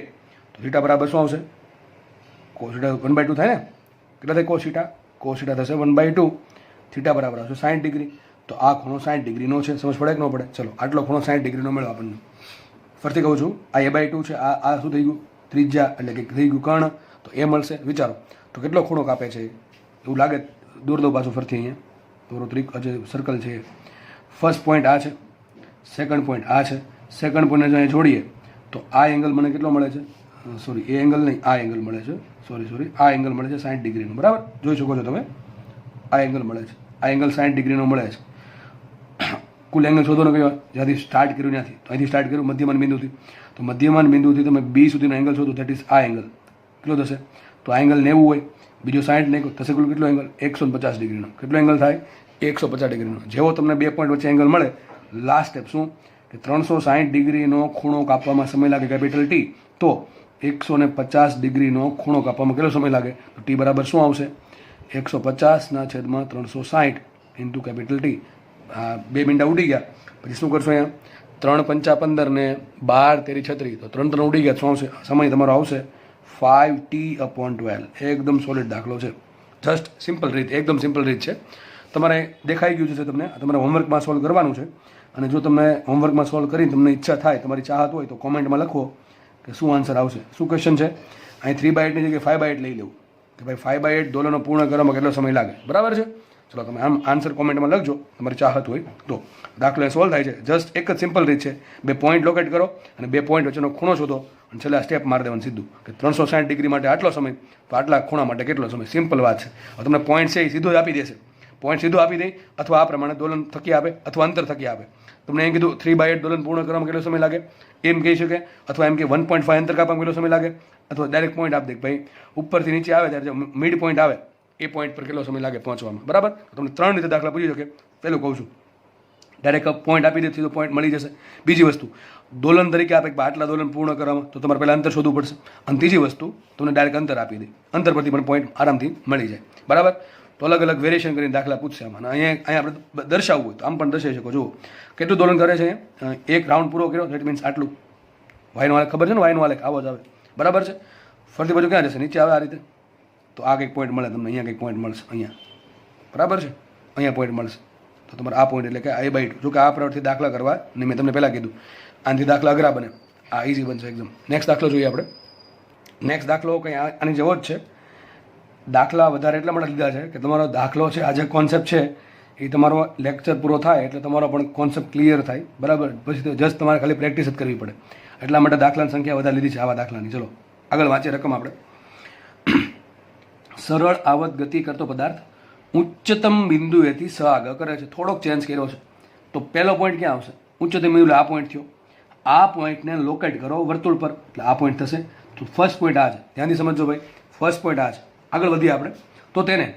તો થીટા બરાબર શું આવશે? cos θ 1/2 થાય ને? કેટલા થાય cos θ? cos θ થશે 1/2. થીટા બરાબર આવશે 60 ડિગ્રી. તો આ ખૂણો 60 ડિગ્રીનો છે. સમજ પડે કે ન પડે? ચલો, આટલો ખૂણો 60 ડિગ્રીનો મળ્યો આપણને. ફરીથી કહું છું, આ a/2 છે, આ શું થઈ ગયું? ત્રિજ્યા, એટલે કે થઈ ગયું કર્ણ. તો એ મળશે. વિચારો તો કેટલો ખૂણો કાપે છે એવું લાગે? દોર દો પાછું ફરતી અહીંયા. દોરો જે સર્કલ છે. ફર્સ્ટ પોઈન્ટ આ છે, સેકન્ડ પોઈન્ટ આ છે. સેકન્ડ પોઈન્ટને જો અહીંયા જોડીએ તો આ એંગલ મને કેટલો મળે છે? સોરી, એ એંગલ નહીં, આ એંગલ મળે છે. સોરી, આ એંગલ મળે છે 60 ડિગ્રીનો, બરાબર? જોઈ શકો છો તમે, આ એંગલ મળે છે. આ એંગલ 60 ડિગ્રીનો મળે છે. કુલ એંગલ શોધો ને કયો? જ્યાંથી સ્ટાર્ટ કર્યું ત્યાંથી. તો અહીંથી સ્ટાર્ટ કર્યું મધ્યમાન બિંદુથી. તો મધ્યમાન બિંદુથી તમે બી સુધીનો એંગલ શોધો, દેટ ઇઝ આ એંગલ. કેટલો થશે? તો આ એંગલ 90 હોય, બીજો 60 નહીં થશે. કુલ કેટલો એંગલ? 150 ડિગ્રીનો. કેટલો એંગલ થાય? 150 ડિગ્રીનો. જેવો તમને 2 પોઈન્ટ વચ્ચે એંગલ મળે, લાસ્ટ સ્ટેપ શું? કે 360 ડિગ્રીનો ખૂણો કાપવામાં સમય લાગે કેપિટલ ટી. તો 150 ડિગ્રીનો ખૂણો કાપવામાં કેટલો સમય લાગે? તો ટી બરાબર શું આવશે? 150/360 ઇન્ટુ કેપિટલ ટી. 2 મિનિટ ઉડી ગયા પછી શું કરશો? અહીંયા 3×5 = 15 ને 12×3 = 36. તો 3 3 ઉડી ગયા. શું આવશે? સમય તમારો આવશે 5t/12. એકદમ સોલિડ દાખલો છે. જસ્ટ સિમ્પલ રીત, એકદમ સિમ્પલ રીત છે. તમારે દેખાઈ ગયું છે તમને. તમારે હોમવર્કમાં સોલ્વ કરવાનું છે. અને જો તમને હોમવર્કમાં સોલ્વ કરીને તમને ઈચ્છા થાય, તમારી ચાહત હોય તો કોમેન્ટમાં લખો કે શું આન્સર આવશે. શું ક્વેશ્ચન છે? અહીં 3/8ની જગ્યાએ 5/8 લઈ લેવું કે ભાઈ 5/8 દોલનો પૂર્ણ કરવામાં કેટલો સમય લાગે, બરાબર છે? ચલો, તમે આમ આન્સર કોમેન્ટમાં લખજો તમારી ચાહત હોય તો. દાખલો સોલ્વ થાય છે. જસ્ટ એક જ સિમ્પલ રીત છે. 2 પોઈન્ટ લોકેટ કરો અને 2 પોઈન્ટ વચ્ચેનો ખૂણો શોધો અને છેલ્લે આ સ્ટેપ મારી દેવાનું સીધું કે 360 ડિગ્રી માટે આટલો સમય, તો આટલા ખૂણા માટે કેટલો સમય. સિમ્પલ વાત છે. હવે તમને પોઈન્ટ છે એ સીધો જ આપી દેશે. પોઈન્ટ સીધો આપી દે, અથવા આ પ્રમાણે દોલન થકી આપે, અથવા અંતર થકી આપે. તમને એમ કીધું 3/8 દોલન પૂર્ણ કરવામાં કેટલો સમય લાગે એમ કહી શકે, અથવા એમ કે 1.5 અંતર કાપવામાં કેટલો સમય લાગે, અથવા ડાયરેક્ટ પોઈન્ટ આપી દે ભાઈ ઉપરથી નીચે આવે ત્યારે જો મિડ પોઈન્ટ આવે એ પોઈન્ટ પર કેટલો સમય લાગે પહોંચવામાં, બરાબર? તમને 3 રીતે દાખલા પૂછી શકે. પહેલું કહું છું, ડાયરેક્ટ પોઈન્ટ આપી દે તો પોઈન્ટ મળી જશે. બીજી વસ્તુ, દોલન તરીકે આપે કે આટલા દોલન પૂર્ણ કરવામાં, તો તમારે પહેલાં અંતર શોધવું પડશે. અને ત્રીજી વસ્તુ, તમને ડાયરેક્ટ અંતર આપી દે, અંતર પરથી પણ પોઈન્ટ આરામથી મળી જાય, બરાબર? તો અલગ અલગ વેરિએશન કરીને દાખલા પૂછશે આમાં. અહીંયા આપણે દર્શાવવું હોય તો આમ પણ દર્શાવી શકો. જુઓ કેટલું દોલન કરે છે. એક રાઉન્ડ પૂરો કર્યો, દેટ મીન્સ આટલું. વાયનો આલેખ ખબર છે ને? વાયનો આલેખ આવો જ આવે, બરાબર છે? ફરતી બાજુ ક્યાં જશે? નીચે આવે આ રીતે. તો આ કંઈક પોઈન્ટ મળે તમને, અહીંયા કંઈક પોઈન્ટ મળશે, અહીંયા, બરાબર છે? અહીંયા પોઈન્ટ મળશે. તો તમારે આ પોઈન્ટ એટલે કે a/2. જો કે આ પ્રવૃત્તિ દાખલા કરવા નહીં, મેં તમને પહેલાં કીધું આનાથી દાખલા અઘરા બને, આ ઇઝી બનશે એકદમ. નેક્સ્ટ દાખલો જોઈએ આપણે. નેક્સ્ટ દાખલો કંઈ આની જેવો જ છે. દાખલા વધારે એટલા માટે લીધા છે કે તમારો દાખલો છે, આ જે કોન્સેપ્ટ છે એ તમારો લેક્ચર પૂરો થાય એટલે તમારો પણ કોન્સેપ્ટ ક્લિયર થાય, બરાબર. પછી તો જસ્ટ તમારે ખાલી પ્રેક્ટિસ જ કરવી પડે. એટલા માટે દાખલાની સંખ્યા વધારે લીધી છે આવા દાખલાની. ચલો આગળ વાંચીએ રકમ આપણે. સરળ આવત ગતિ કરતો પદાર્થ ઉચ્ચતમ બિંદુએથી સ આગળ કરે છે. થોડોક ચેન્જ કર્યો છે. તો પહેલો પોઈન્ટ ક્યાં આવશે? ઉચ્ચતમ બિંદુ આ પોઈન્ટ થયો. આ પોઈન્ટને લોકેટ કરો વર્તુળ પર એટલે આ પોઈન્ટ થશે. તો ફર્સ્ટ પોઈન્ટ આ છે, ધ્યાનથી સમજો ભાઈ. ફર્સ્ટ પોઈન્ટ આ છે. આગળ વધીએ આપણે. તો તેને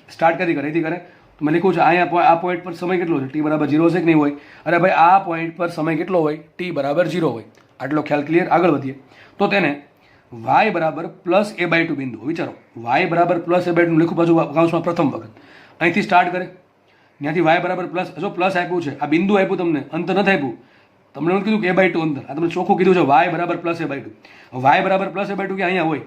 સ્ટાર્ટ કરી કરે એથી કરે. તો મેં લખ્યું છે અહીંયા આ પોઈન્ટ પર સમય કેટલો છે? ટી બરાબર 0 છે કે નહીં હોય? અરે ભાઈ આ પોઈન્ટ પર સમય કેટલો હોય? ટી બરાબર 0 હોય. આટલો ખ્યાલ ક્લિયર. આગળ વધીએ. તો તેને વાય બરાબર +a/2 બિંદુ. વિચારો, વાય બરાબર +a/2 લખું પાછું કૌંસમાં પ્રથમ વખત. અહીંથી સ્ટાર્ટ કરે, ત્યાંથી વાય બરાબર જો પ્લસ આપ્યું છે, આ બિંદુ આપ્યું તમને, અંતર નથી આપ્યું. તમને એવું કીધું કે a/2 અંતર, આ તમને ચોખ્ખું કીધું છે વાય બરાબર +a/2. વાય બરાબર +a/2 કે અહીંયા હોય?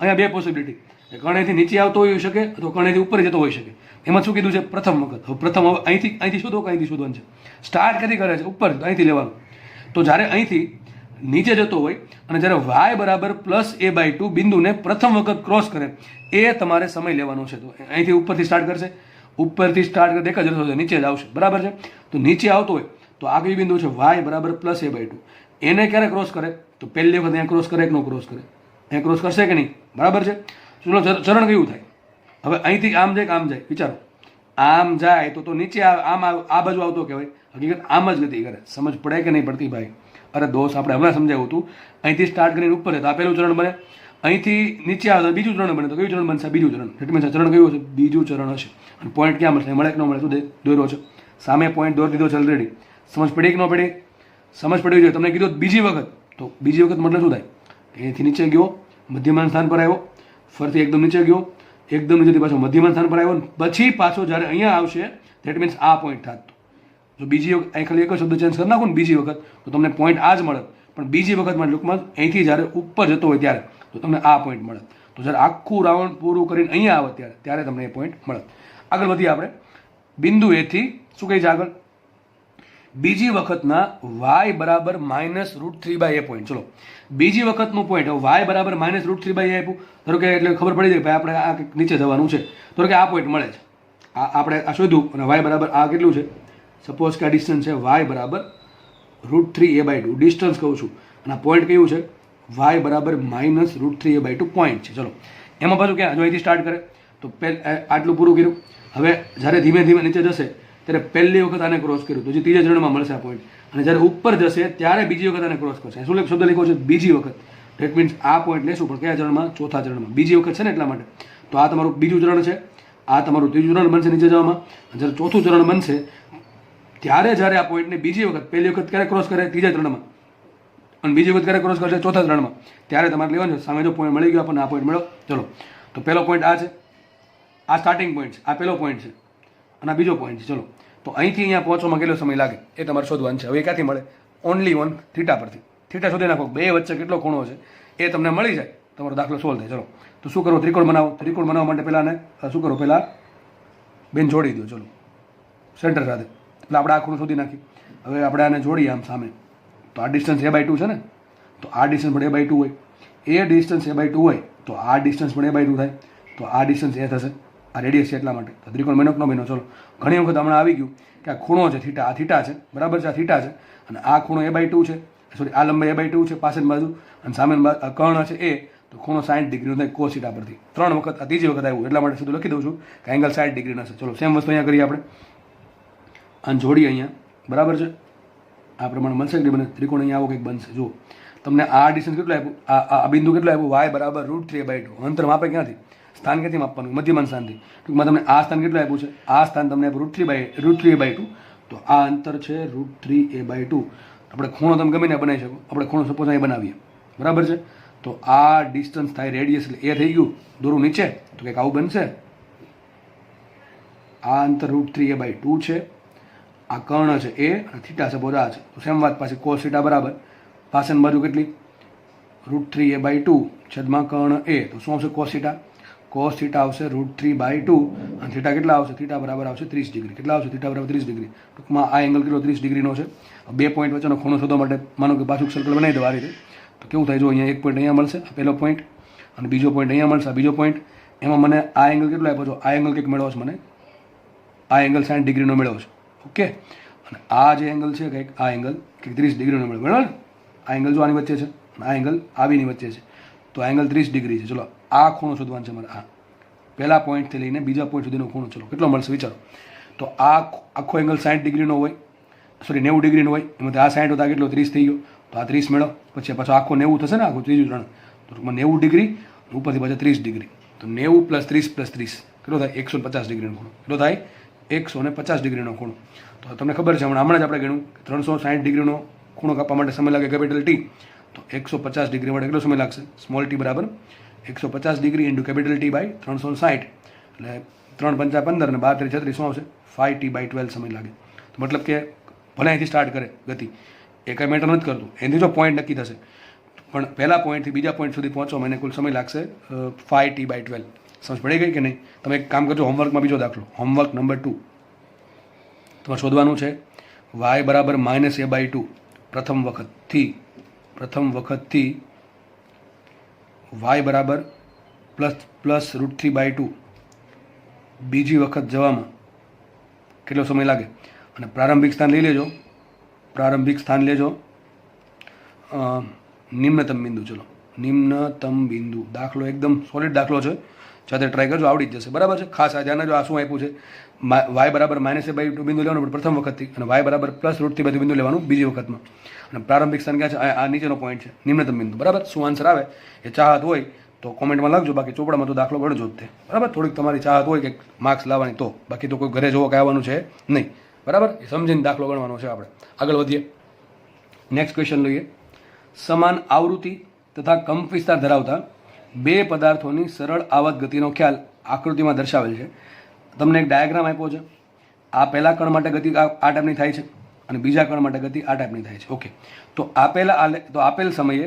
અહીંયા બે પોસિબિલિટી, કણેથી નીચે આવતો હોઈ શકે અથવા કણેથી ઉપર જતો હોઈ શકે. એમાં શું કીધું છે? પ્રથમ વખત. હવે પ્રથમ હવે અહીંથી શોધો કે અહીંથી શોધવાનું છે? સ્ટાર્ટ ક્યાંથી કરે છે? ઉપર, અહીંથી લેવાનું. તો જ્યારે અહીંથી નીચે જતો હોય અને જ્યારે વાય બરાબર +a/2 બિંદુને પ્રથમ વખત ક્રોસ કરે એ તમારે સમય લેવાનો છે. તો અહીંથી ઉપરથી સ્ટાર્ટ કરશે, ઉપરથી સ્ટાર્ટ કરે એક જ રસ્તો છે, નીચે જ આવશે, બરાબર છે. તો નીચે આવતો હોય તો આ કઈ બિંદુ છે? વાય બરાબર +a/2. એને ક્યારે ક્રોસ કરે? તો પહેલી વખત અહીંયા ક્રોસ કરે કે નો ક્રોસ કરે? અહીંયા ક્રોસ કરશે કે નહીં? બરાબર છે. ચલો ચરણ કયું થાય? હવે અહીંથી આમ જાય કે આમ જાય? વિચારો, આમ જાય તો નીચે આમ આ બાજુ આવતો કહેવાય. હકીકત આમ જ ગતિ કરે. સમજ પડે કે નહીં પડતી ભાઈ? અરે દોસ્ત, આપણે હમણાં સમજાવ્યું હતું. અહીંથી સ્ટાર્ટ કરીને ઉપર છે તો આ પહેલું ચરણ બને, અહીંથી નીચે આવે તો બીજું ચરણ બને. તો કયું ચરણ બનશે? બીજું ચરણ. એટલે મીન્સ ચરણ કયું હશે? બીજું ચરણ હશે. અને પોઈન્ટ ક્યાં મળશે? મળે કે ન મળે? શું દોર્યો છે? સામે પોઈન્ટ દોરી દીધો છે ઓલરેડી. સમજ પડી કે ન પડી? સમજ પડવી જોઈએ. તમને કીધું બીજી વખત, તો બીજી વખત મતલબ શું થાય? અહીંથી નીચે ગયો, મધ્યમાન સ્થાન પર આવ્યો, ફરીથી એકદમ નીચે ગયો, એકદમ નીચેથી પાછો મધ્યમાન સ્થાન પર આવ્યો, પછી પાછો જ્યારે અહીંયા આવશે ધેટ મીન્સ આ પોઈન્ટ થાત. જો બીજી વખત અહીં ખાલી એક જ શબ્દ ચેન્જ કરી નાખો ને બીજી વખત, તો તમને પોઈન્ટ આ જ મળે. પણ બીજી વખતમાં ટૂંકમાં અહીંથી જ્યારે ઉપર જતો હોય ત્યારે તો તમને આ પોઈન્ટ મળે. તો જ્યારે આખું રાઉન્ડ પૂરું કરીને અહીંયા આવે ત્યારે તમને એ પોઈન્ટ મળે. આગળ વધીએ આપણે. બિંદુ એથી શું કહે છે આગળ? બીજી વખતના વાય બરાબર -√3/a પોઈન્ટ. ચલો બીજી વખતનું પોઈન્ટ. હવે વાય બરાબર -√3/a આપ્યું, ધારો કે એટલે ખબર પડી જાય ભાઈ આપણે આ નીચે જવાનું છે. ધારો કે આ પોઈન્ટ મળે છે, આ આપણે આ શોધ્યું અને વાય બરાબર આ કેટલું છે? સપોઝ કે આ ડિસ્ટન્સ છે વાય બરાબર √3a/2. ડિસ્ટન્સ કહું છું. અને આ પોઈન્ટ કયું છે? વાય બરાબર -√3a/2 પોઈન્ટ છે. ચલો એમાં પાછું ક્યાં? જો અહીંથી સ્ટાર્ટ કરે તો આટલું પૂરું કર્યું. હવે જ્યારે ધીમે ધીમે નીચે જશે ત્યારે પહેલી વખત આને ક્રોસ કર્યું તો જે ત્રીજા ચરણમાં મળશે આ પોઈન્ટ. અને જ્યારે ઉપર જશે ત્યારે બીજી વખત આને ક્રોસ કરશે. શું શબ્દ લખ્યો છે? બીજી વખત. ડેટ મીન્સ આ પોઈન્ટ લેશું પણ કયા ચરણમાં? ચોથા ચરણમાં. બીજી વખત છે ને એટલા માટે. તો આ તમારું બીજું ચરણ છે, આ તમારું ત્રીજું ચરણ બનશે નીચે જવામાં. જ્યારે ચોથું ચરણ બનશે ત્યારે જ્યારે આ પોઈન્ટને બીજી વખત, પહેલી વખત ક્યારે ક્રોસ કરે? ત્રીજા ચરણમાં. અને બીજી વખત ક્યારે ક્રોસ કરશે? ચોથા ચરણમાં. ત્યારે તમારે લેવાનું છે. સામે જો પોઈન્ટ મળી ગયો આપણને, આ પોઈન્ટ મળ્યો. ચલો તો પહેલો પોઈન્ટ આ છે, આ સ્ટાર્ટિંગ પોઈન્ટ છે, આ પહેલો પોઈન્ટ છે અને આ બીજો પોઈન્ટ છે. ચલો તો અહીંથી અહીંયા પહોંચવામાં કેટલો સમય લાગે એ તમારે શોધવાનું છે. હવે ક્યાંથી મળે? ઓનલી ઓન થીટા પરથી. થીટા શોધી નાખો, બે વચ્ચે કેટલો ખૂણો છે એ તમને મળી જાય, તમારો દાખલો સોલ્વ થાય. ચલો તો શું કરો? ત્રિકોણ બનાવો. ત્રિકોણ બનાવવા માટે પહેલાં શું કરો? પહેલાં બેન જોડી દો. ચલો સેન્ટર સાથે. એટલે આપણે આ ખૂણો શોધી નાખી. હવે આપણે આને જોડીએ આમ સામે. તો આ ડિસ્ટન્સ a/2 છે ને, તો આ ડિસ્ટન્સ પણ a/2 હોય. એ ડિસ્ટન્સ a/2 હોય તો આ ડિસ્ટન્સ પણ a/2 થાય. તો આ ડિસ્ટન્સ એ થશે. આ રેડિયસ છે એટલા માટે. તો ત્રિકોણ બન્યો કે ન બન્યો? ચલો ઘણી વખત હમણાં આવી ગયું કે આ ખૂણો છે થીટા, આ થીટા છે, બરાબર છે, આ થીટા છે અને આ ખૂણો a/2 છે, સોરી આ લંબાઈ a/2 છે પાછળની બાજુ, અને સામેની કર્ણ છે એ, તો ખૂણો 60 ડિગ્રીનો થાય cos થીટા પરથી. 3 વખત, આ ત્રીજી વખત આવ્યું એટલા માટે સીધું લખી દઉં છું કે એંગલ 60 ડિગ્રીનો છે. ચલો સેમ વસ્તુ અહીંયા કરીએ આપણે. આને જોડીએ અહીંયા, બરાબર છે. આ પ્રમાણે બનશે કે બને? ત્રિકોણ અહીંયા આવો કંઈક બનશે. જુઓ તમને આ ડિસ્ટન્સ કેટલું આપ્યું? આ બિંદુ કેટલું આપ્યું? વાય બરાબર √3/2. અંતર માપે ક્યાંથી? સ્થાન ક્યાંથી માપવાનું? મધ્યમાન સ્થાનથી. ટૂંકમાં તમને આ સ્થાન કેટલું આપ્યું છે? આ સ્થાન તમને આપ્યું √3/2. તો આ અંતર છે √3a/2. આપણે ખૂણો તમે ગમે ને બનાવી શકો. આપણે ખૂણો સપોઝ અહીં બનાવીએ, બરાબર છે. તો આ ડિસ્ટન્સ થાય રેડિયસ, એટલે એ થઈ ગયું. દોરું નીચે તો કંઈક આવું બનશે. આ અંતર √3a/2 છે. આ કર્ણ છે એ અને થીટા સપોઝ આ છે. તો સેમ વાત પાછી cos થીટા બરાબર પાછળની બાજુ કેટલી? √3a/2 છેદમાં કર્ણ એ. તો શું આવશે? cos theta. cos થીટા આવશે √3/2 અને થીટા કેટલા આવશે? થીટા બરાબર આવશે 30 ડિગ્રી. કેટલા આવશે? થીટા બરાબર 30 ડિગ્રી. ટૂંકમાં આ એંગલ કેટલો? 30 ડિગ્રીનો છે. બે પોઈન્ટ વચ્ચેનો ખૂણો શોધવા માટે માનો કે પાછું સર્કલ બનાવી દો આ રીતે. તો કેવું થાય? જો અહીંયા એક પોઈન્ટ અહીંયા મળશે, આ પહેલો પોઈન્ટ, અને બીજો પોઈન્ટ અહીંયા મળશે, આ બીજો પોઈન્ટ. એમાં મને આ એંગલ કેટલો આપ્યો છો? આ એંગલ કંઈક મેળવો છે મને આ એંગલ 60 ડિગ્રીનો મેળવ્યો છે. ઓકે, અને આ જે એંગલ છે કંઈક આ એંગલ કંઈક 30 ડિગ્રીનો મેળવ્યો. બરાબર, આ એંગલ જો આની વચ્ચે છે, આ એંગલ આવીની વચ્ચે છે, તો આ એંગલ 30 ડિગ્રી છે. ચલો આ ખૂણો શોધવાનો છે મારે. આ પહેલા પોઈન્ટથી લઈને બીજા પોઈન્ટ સુધીનો ખૂણો ચલો કેટલો મળશે વિચારો. તો આ આખો એંગલ 60 ડિગ્રીનો હોય, સોરી 90 ડિગ્રીનો હોય, એમાંથી આ 60 હતા કેટલો 30 થઈ ગયો, તો આ 30 મેળવો. પછી પાછો આખો 90 થશે ને, આખું ત્રીજું ત્રણ, તો ટૂંકમાં 90 ડિગ્રી ઉપરથી પાછા 30 ડિગ્રી, તો 90 + 30 + 30 કેટલો થાય 150 ડિગ્રીનો ખૂણો. કેટલો થાય 150 ડિગ્રીનો ખૂણો. તો તમને ખબર છે હમણાં જ આપણે ગણ્યું 360 ડિગ્રીનો ખૂણો કાપવા માટે સમય લાગે કેપિટલ ટી, તો 150 ડિગ્રી માટે કેટલો સમય લાગશે સ્મોલ ટી બરાબર 150 degree into capital T by 360, એટલે 3 × 5 = 15 અને 12 × 36 શું આવશે 5t/12 સમય લાગે. તો મતલબ કે ભલે અહીંથી સ્ટાર્ટ કરે ગતિ, એ કંઈ મેટર નથી કરતું, એનાથી જો પોઈન્ટ નક્કી થશે, પણ પહેલા પોઈન્ટથી બીજા પોઈન્ટ સુધી પહોંચવા મને કુલ સમય લાગશે 5t/12. સમજ પડી ગઈ કે નહીં? તમે એક કામ કરજો, હોમવર્કમાં બીજો દાખલો, હોમવર્ક નંબર 2 તમારે શોધવાનું છે y બરાબર -a/2 પ્રથમ વખતથી y બરાબર +√3/2 બીજી વખત જવામાં કેટલો સમય લાગે. અને પ્રારંભિક સ્થાન લઈ લેજો, પ્રારંભિક સ્થાન લેજો નિમ્નતમ બિંદુ. ચલો નિમ્નતમ બિંદુ, દાખલો એકદમ સોલિડ દાખલો છે, સાથે ટ્રાય કરજો, આવડી જ જશે. બરાબર છે? ખાસ આ ધ્યાન જો આ શું આપ્યું છે, y બરાબર -a/2 બિંદુ લેવાનું પ્રથમ વખતથી, અને y બરાબર +√3/2 બિંદુ લેવાનું બીજી વખતમાં. અને પ્રારંભિક સ્થાન ક્યાં છે? આ નીચેનો પોઈન્ટ છે, નિમ્નતમ બિંદુ. બરાબર, શું આન્સર આવે એ ચાહત હોય તો કોમેન્ટમાં લખજો, બાકી ચોપડામાં તો દાખલો ગણજો જ તે. બરાબર, થોડીક તમારી ચાહત હોય કે માર્ક્સ લાવવાની, તો બાકી તો કોઈ ઘરે જોવો કે આવવાનું છે નહીં. બરાબર, એ સમજીને દાખલો ગણવાનો છે. આપણે આગળ વધીએ, નેક્સ્ટ ક્વેશ્ચન લઈએ. સમાન આવૃત્તિ તથા કંપ વિસ્તાર ધરાવતા બે પદાર્થોની સરળ આવત ગતિનો ખ્યાલ આકૃતિમાં દર્શાવેલ છે. તમને એક ડાયાગ્રામ આપ્યો છે. આ પહેલા કણ માટે ગતિ આ ટાઈપની થાય છે અને બીજા કણ માટે ગતિ આ ટાઈપની થાય છે. ઓકે, તો આપેલ સમયે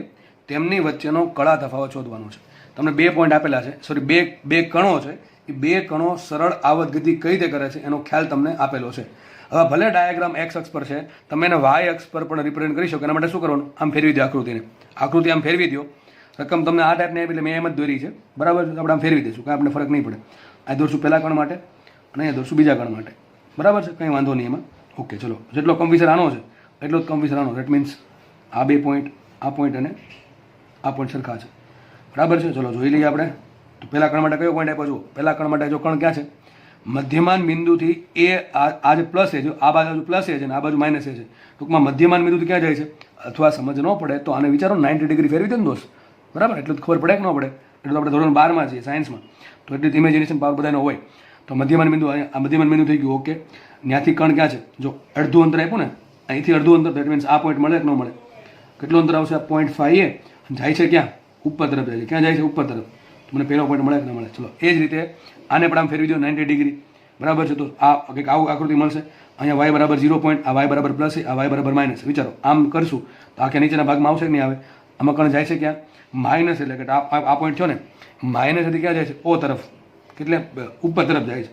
તેમની વચ્ચેનો કળા તફાવત શોધવાનો છે. તમને 2 પોઈન્ટ આપેલા છે, સોરી બે કણો છે, એ 2 કણો સરળ આવત ગતિ કઈ રીતે કરે છે એનો ખ્યાલ તમને આપેલો છે. હવે ભલે ડાયાગ્રામ x અક્ષ પર છે, તમે એને y અક્ષ પર પણ રિપ્રેઝેન્ટ કરી શકો. એના માટે શું કરવાનું, આમ ફેરવી દો આકૃતિને, આકૃતિ આમ ફેરવી દો. રકમ તમને આ ટાઈપની આપી, એટલે મેં એમ જ દોરી છે. બરાબર, આપણે આમ ફેરવી દઈશું, કાંઈ આપણે ફરક નહીં પડે. અહીં દોરશું પહેલા કણ માટે અને અહીંયા દોરશું બીજા કણ માટે. બરાબર છે, કંઈ વાંધો નહીં એમાં. ઓકે, ચલો જેટલો કંપ વિસ્તાર આનો છે એટલો જ કંપ વિસ્તાર આનો. દેટ મીન્સ આ 2 પોઈન્ટ, આ પોઈન્ટ અને આ પોઈન્ટ સરખા છે. બરાબર છે, ચલો જોઈ લઈએ આપણે. તો પહેલા કણ માટે કયો પોઈન્ટ આપ્યો? જુઓ, પહેલા કણ માટે જો કણ ક્યાં છે, મધ્યમાન બિંદુથી એ આ જે પ્લસ એ છે, આ બાજુ પ્લસ એ છે અને આ બાજુ માઇનસ એ છે. ટૂંકમાં મધ્યમાન બિંદુથી ક્યાં જાય છે, અથવા સમજ ન પડે તો આને વિચારો 90 ડિગ્રી ફેરવી દે ને દોસ્ત. બરાબર, એટલું ખબર પડે કે ન પડે? એટલું આપણે ધોરણ 12માં છીએ સાયન્સમાં, તો એટલી ઇમેજિનેશન પાવર બધાનો હોય. તો મધ્યમાન બિંદુ, આ મધ્યમાન બિંદુ થઈ ગયું. ઓકે, ત્યાંથી કણ ક્યાં છે, જો અડધું અંતર આપ્યું ને, અહીંથી અડધું અંતર, દેટ મીન્સ આ પોઈન્ટ મળે કે ન મળે, કેટલું અંતર આવશે? 0.5 જાય છે ક્યાં, ઉપર તરફ જાય છે. ક્યાં જાય છે? ઉપર તરફ. તો મને પહેલો પોઈન્ટ મળે કે ન મળે? ચલો એ જ રીતે આને પણ આમ ફેરવી દો 90 ડિગ્રી. બરાબર છે, તો આ કંઈક આવું આકૃતિ મળશે. અહીંયા y બરાબર 0 પોઈન્ટ, આ y બરાબર પ્લસ, આ y બરાબર માઇનસ. વિચારો આમ કરશું તો આખે નીચેના ભાગમાં આવશે કે નહીં આવે? આમાં કણ જાય છે ક્યાં? માઇનસ, એટલે કે આ પોઈન્ટ થયો ને, માઇનસ હતી ક્યાં જાય છે? ઓ તરફ, કેટલે ઉપર તરફ જાય છે.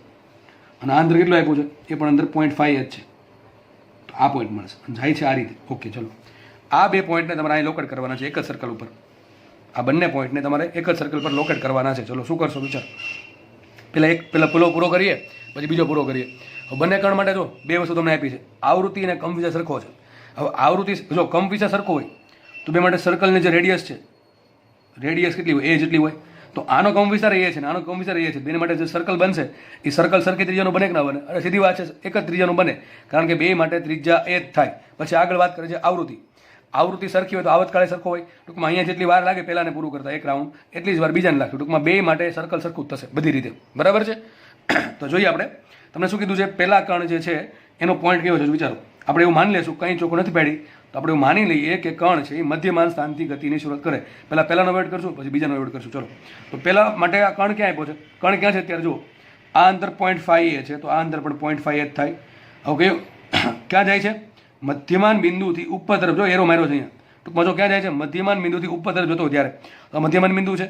અને આ અંતર કેટલું આપ્યું છે? એ પણ અંદર 0.5 જ છે. તો આ પોઈન્ટ મળશે અને જાય છે આ રીતે. ઓકે, ચલો આ 2 પોઈન્ટને તમારે અહીં લોકેટ કરવાના છે એક જ સર્કલ ઉપર. આ બંને પોઈન્ટને તમારે એક જ સર્કલ પર લોકેટ કરવાના છે. ચલો શું કરશો વિચાર? પહેલા પૂરો કરીએ, પછી બીજો પૂરો કરીએ. બંને કણ માટે જો 2 વસ્તુ તમને આપી છે, આવૃત્તિ અને કંપ વિસ્તાર સરખો છે. હવે આવૃત્તિ, જો કંપ વિસ્તાર સરખો હોય તો બે માટે સર્કલની જે રેડિયસ છે, રેડિયસ કેટલી હોય? એ જેટલી હોય. તો આનો કંપ વિસ્તાર એ છે ને આનો કંપ વિસ્તાર એ છે. બેને માટે જે સર્કલ બનશે એ સર્કલ સરખી ત્રિજ્યાનું બને કે ના બને? અરે સીધી વાત છે, એક જ ત્રિજ્યાનું બને, કારણ કે બે માટે ત્રિજ્યા એ જ થાય. પછી આગળ વાત કરે છે આવૃત્તિ. આવૃત્તિ સરખી હોય તો આવતકાળે સરખો હોય. ટૂંકમાં અહીંયા જેટલી વાર લાગે પહેલાને પૂરું કરતા એક રાઉન્ડ, એટલી જ વાર બીજાને લાગશે. ટૂંકમાં બે માટે સર્કલ સરખું જ થશે બધી રીતે. બરાબર છે? તો જોઈએ આપણે, તમને શું કીધું છે, પહેલા કણ જે છે એનો પોઈન્ટ કયો છે વિચારો. આપણે એવું માની લઈશું, કંઈ ચોખ્ખું નથી પાડી, તો આપણે એવું માની લઈએ કે કણ છે એ મધ્યમાન સ્થાનથી ગતિની શરૂઆત કરે. પહેલાનો એવોઇડ કરશું, પછી બીજાનો એવોઇડ કરશું. ચલો, તો પહેલા માટે આ કણ ક્યાં આપ્યો છે? કણ ક્યાં છે અત્યારે? જુઓ, આ અંતર 0.5 એ છે, તો આ અંતર પણ 0.5 જ થાય. ઓકે, ક્યાં જાય છે? મધ્યમાન બિંદુથી ઉપર તરફ. જો એરો માર્યો છે અહીંયા, ટૂંકમાં જો ક્યાં જાય છે? મધ્યમાન બિંદુથી ઉપર તરફ જતો ત્યારે મધ્યમાન બિંદુ છે,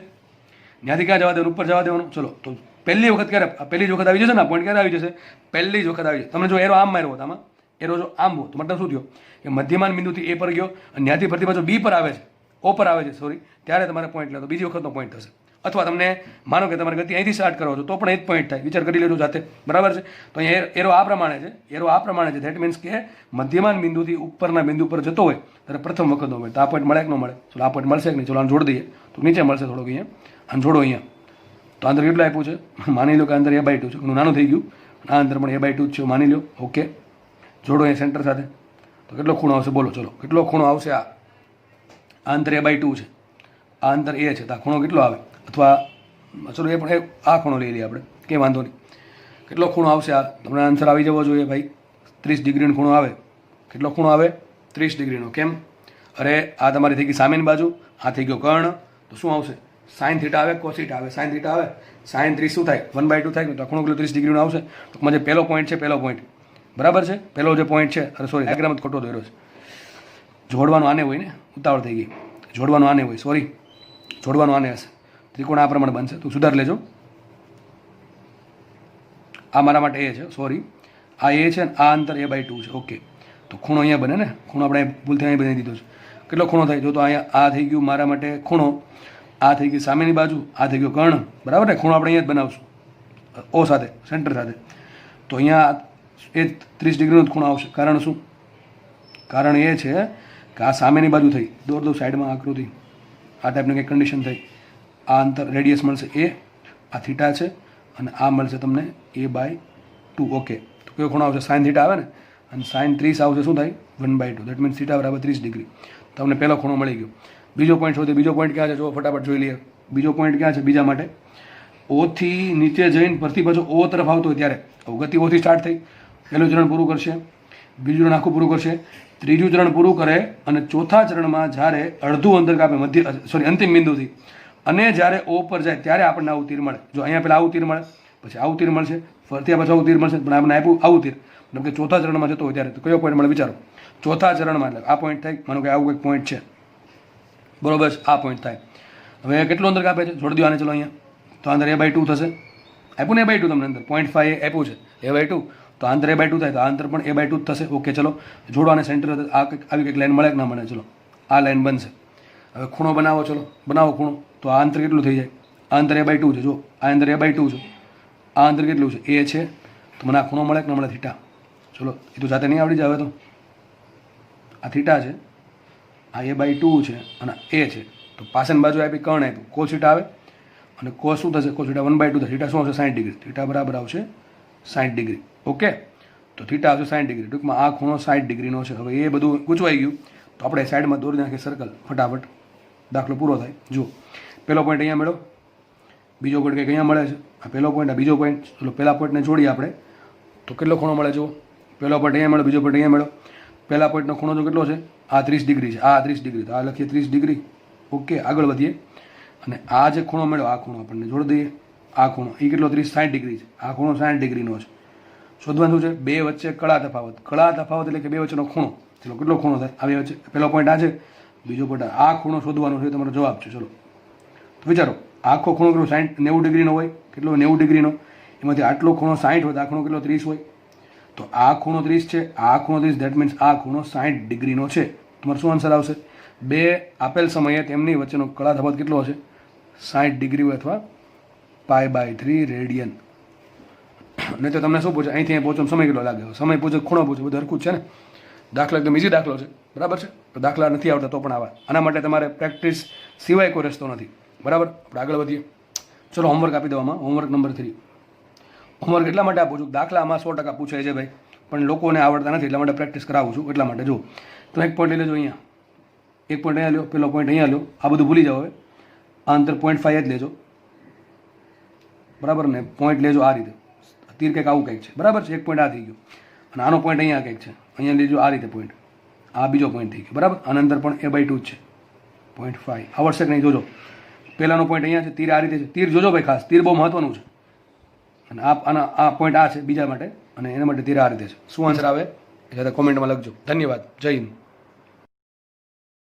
ત્યાંથી ક્યાં જવા દેવાનું? ઉપર જવા દેવાનું. ચલો, તો પહેલી વખત ક્યારે? પહેલી જ વખત આવી જશે ને, પોઈન્ટ ક્યારે આવી જશે? પહેલી જ વખત આવી જશે. તમને જો એરો આમ માર્યો હતો, આમાં એરો જો આમ હોય તો મતલબ શું થયો કે મધ્યમાન બિંદુથી એ પર ગયો અને ત્યાંથી ફરતી પાછો બી પર આવે છે, ઓ પર આવે છે, સોરી, ત્યારે તમારે પોઈન્ટ લેતો બીજી વખતનો પોઈન્ટ થશે. અથવા તમને માનો કે તમારે ગતિ અહીંથી સ્ટાર્ટ કરો છો તો પણ એ જ પોઈન્ટ થાય, વિચાર કરી લેજો જાતે, બરાબર છે. તો અહીંયા એરો આ પ્રમાણે છે, એરો આ પ્રમાણે છે. ધેટ મીન્સ કે મધ્યમાન બિંદુથી ઉપરના બિંદુ પર જતો હોય ત્યારે પ્રથમ વખત મળે. તો આ પોઈન્ટ મળે કે ન મળે? ચલો આ પોઈન્ટ મળશે કે નહીં? ચલો આને જોડી દઈએ તો નીચે મળશે થોડોક અહીંયા, આને જોડો અહીંયા. તો અંતર કેટલું આપ્યું છે? માની લો કે અંતર a/2 છે, એનું નાનું થઈ ગયું, આ અંતર પણ a/2 જ છે માની લો. ઓકે, જોડો અહીંયા સેન્ટર સાથે. તો કેટલો ખૂણો આવશે બોલો? ચલો કેટલો ખૂણો આવશે? આ અંતર a/2 છે, આ અંતર a છે, તો આ ખૂણો કેટલો આવે? અથવા ચલો એ પણ આ ખૂણો લઈ લઈએ આપણે, કંઈ વાંધો નહીં. કેટલો ખૂણો આવશે? આ તમને આન્સર આવી જવો જોઈએ ભાઈ. 30 ડિગ્રીનો ખૂણો આવે. કેટલો ખૂણો આવે? 30 ડિગ્રીનો. કેમ? અરે આ તમારી થઈ ગઈ સામેની બાજુ, આ થઈ ગયો કર્ણ, તો શું આવશે? સાઇન થીટા આવે, કોસ થીટા આવે. સાઇન થીટા આવે, સાઇન 30 શું થાય? 1/2 થાય. તો ખૂણો કેટલો? 30 ડિગ્રીનો આવશે. ટૂંકમાં જે પહેલો પોઈન્ટ છે, પહેલો પોઈન્ટ બરાબર છે, પહેલો જે પોઈન્ટ છે, અરે સોરી ડાયાગ્રામ જ ખોટો દોર્યો છે. જોડવાનું આને હોય ને, ઉતાવળ થઈ ગઈ. જોડવાનું આને હોય, સોરી, જોડવાનું આને હશે. ત્રિકોણ આ પ્રમાણે બનશે, તો સુધાર લેજો. આ મારા માટે એ છે, સોરી, આ એ છે ને આ અંતર a/2 છે. ઓકે, તો ખૂણો અહીંયા બને ને, ખૂણો આપણે ભૂલથી અહીં બનાવી દીધો છે. કેટલો ખૂણો થાય? જો તો અહીંયા આ થઈ ગયું મારા માટે ખૂણો, આ થઈ ગઈ સામેની બાજુ, આ થઈ ગયો કર્ણ, બરાબર ને? ખૂણો આપણે અહીંયા જ બનાવશું ઓ સાથે, સેન્ટર સાથે. તો અહીંયા એ 30 ડિગ્રીનો જ ખૂણો આવશે. કારણ શું? કારણ એ છે કે આ સામેની બાજુ થઈ, દોર સાઈડમાં આકૃતિ, આ ટાઈપની કંઈક કન્ડિશન થઈ. આ અંતર રેડિયસ મળશે a, આ થીટા છે, અને આ મળશે તમને a/2. ઓકે, તો કયો ખૂણો આવશે? સાઇન થીટા આવે ને, અને સાઇન 30 આવશે, શું થાય? 1/2. દેટ મીન્સ થીટા બરાબર 30 ડિગ્રી. તમને પહેલો ખૂણો મળી ગયો. બીજો પોઈન્ટ શોધે. બીજો પોઈન્ટ ક્યાં છે? જો ફટાફટ જોઈ લઈએ. બીજો પોઈન્ટ ક્યાં છે બીજા માટે? ઓથી નીચે જઈને ફરતી પાછો ઓ તરફ આવતો હોય ત્યારે ગતિ ઓથી સ્ટાર્ટ થઈ. પહેલું ચરણ પૂરું કરશે, બીજું ચરણ આખું પૂરું કરશે, ત્રીજું ચરણ પૂરું કરે, અને ચોથા ચરણમાં જ્યારે અડધું અંતર કાપે અંતિમ બિંદુથી, અને જ્યારે ઓ પર જાય ત્યારે આપણને આવું તીર મળે. જો અહીંયા પહેલાં આવું તીર મળે, પછી આવું તીર મળશે, ફરતી પાછું આવું તીર મળશે, પણ આપણે આપ્યું આવું તીર. મતલબ કે ચોથા ચરણમાં જતો હોય ત્યારે તો કયો પોઈન્ટ મળે? વિચારો. ચોથા ચરણમાં એટલે આ પોઈન્ટ થાય. માનો કે આવું કંઈક પોઈન્ટ છે, બરોબર? આ પોઈન્ટ થાય. હવે કેટલું અંતર કાપે છે? જોડી દો આને. ચલો અહીંયા તો અંતર a/2 થશે. આપ્યું ને a/2 તમને અંતર 0.5 આપ્યું છે a/2, તો અંતર a/2 થાય, તો આ અંતર પણ a/2 જ થશે. ઓકે, ચલો જોડો આને સેન્ટર. આ આવી કંઈક લાઈન મળે કે ના મળે? ચલો આ લાઈન બનશે. હવે ખૂણો બનાવો, ચલો બનાવો ખૂણો. તો આ અંતર કેટલું થઈ જાય? આ અંતર a/2 છે. જો આ અંતર a/2 છે, આ અંતર કેટલું છે? a છે. તો મને આ ખૂણો મળે કે ના મળે? થીટા. ચલો એ તો જાતે નહીં આવડી જાય. હવે તો આ થીટા છે, આ a/2 છે, અને a છે. તો પાછળની બાજુ આપી કર્ણ આપ્યું, કોસ થીટા આવે, અને કોસ શું થશે? કોસ થીટા 1/2 થશે. થીટા શું આવશે? 60 ડિગ્રી. થીટા બરાબર આવશે 60 ડિગ્રી. ઓકે, તો થીટા આવશે 60 ડિગ્રી. ટૂંકમાં આ ખૂણો 60 ડિગ્રીનો છે. હવે એ બધું ગૂંચવાઈ ગયું, તો આપણે સાઈડમાં દોરી નાખીએ સર્કલ, ફટાફટ દાખલો પૂરો થાય. જુઓ, પહેલો પોઈન્ટ અહીંયા મળ્યો, બીજો પોઈન્ટ કંઈક અહીંયા મળે છે, આ પહેલો પોઈન્ટ, આ બીજો પોઈન્ટ. ચલો પહેલા પોઈન્ટને જોડીએ આપણે, તો કેટલો ખૂણો મળે? જુઓ, પહેલો પોઈન્ટ અહીંયા મળ્યો, બીજો પોઈન્ટ અહીંયા મળ્યો. પહેલા પોઈન્ટનો ખૂણો જો કેટલો છે? આ 30 ડિગ્રી છે, આ 30 ડિગ્રી, તો આ લખીએ 30 ડિગ્રી. ઓકે, આગળ વધીએ, અને આ જે ખૂણો મળ્યો, આ ખૂણો આપણને જોડી દઈએ. આ ખૂણો એ કેટલો? 60 ડિગ્રી છે. આ ખૂણો 60 ડિગ્રીનો છે. શોધવાનું છે બે વચ્ચે કળા તફાવત. કળા તફાવત એટલે કે બે વચ્ચેનો ખૂણો. ચલો કેટલો ખૂણો થાય? આ બે વચ્ચે પહેલો પોઈન્ટ આ છે, બીજો પોઈન્ટ આ ખૂણો શોધવાનો છે. તમારો જવાબ છે. ચલો તો વિચારો, આખો ખૂણો કેટલો? 90 ડિગ્રીનો હોય. કેટલો? 90 ડિગ્રીનો. એમાંથી આટલો ખૂણો 60 હોય, તો આ ખૂણો કેટલો? 30 હોય. તો આ ખૂણો 30 છે, આ ખૂણો 30, દેટ મીન્સ આ ખૂણો 60 ડિગ્રીનો છે. તમારો શું આન્સર આવશે? બે આપેલ સમયે તેમની વચ્ચેનો કળા તફાવત કેટલો હશે? 60 ડિગ્રી હોય, અથવા π/3 રેડિયન. નહીં તો તમને શું પૂછે? અહીંથી અહીં પહોંચવાનો સમય કેટલો લાગે? સમય પૂછે, ખૂણો પૂછે, બધું હરખું જ છે ને. દાખલો એકદમ ઇઝી દાખલો છે, બરાબર છે. તો દાખલા નથી આવતા તો પણ આવા. આના માટે તમારે પ્રેક્ટિસ સિવાય કોઈ રસ્તો નથી, બરાબર. આપણે આગળ વધીએ. ચલો હોમવર્ક આપી દેવામાં. Homework number 3. હોમવર્ક એટલા માટે આપું છું, દાખલામાં 100% પૂછાય છે ભાઈ, પણ લોકોને આવડતા નથી, એટલા માટે પ્રેક્ટિસ કરાવું છું. એટલા માટે જો તો એક પોઈન્ટ લઈ લેજો અહીંયા, એક પોઈન્ટ અહીંયા લો, પેલો પોઈન્ટ અહીંયા લો. આ બધું ભૂલી જાઓ હવે. આ અંતર 0.5 જ લેજો, બરાબર ને? પોઈન્ટ લેજો આ રીતે. તીર કંઈક આવું કંઈક છે, બરાબર છે. એક પોઈન્ટ આ થઈ ગયો, અને આનો પોઈન્ટ અહીંયા કંઈક છે, અહીંયા લેજો આ રીતે પોઈન્ટ. આ બીજો પોઈન્ટ થઈ ગયો, બરાબર. આના અંદર પણ a/2 જ છે. 0.5 આવડશે કે નહીં જોજો. પહેલાનો પોઈન્ટ અહીંયા છે, તીર આ રીતે છે. તીર જોજો ભાઈ, ખાસ તીર બહુ મહત્વનું છે. અને આ પોઈન્ટ આ છે બીજા માટે, અને એના માટે તીર આ રીતે છે. શું આન્સર આવે એ સાથે કોમેન્ટમાં લખજો. ધન્યવાદ. જય હિન્દ.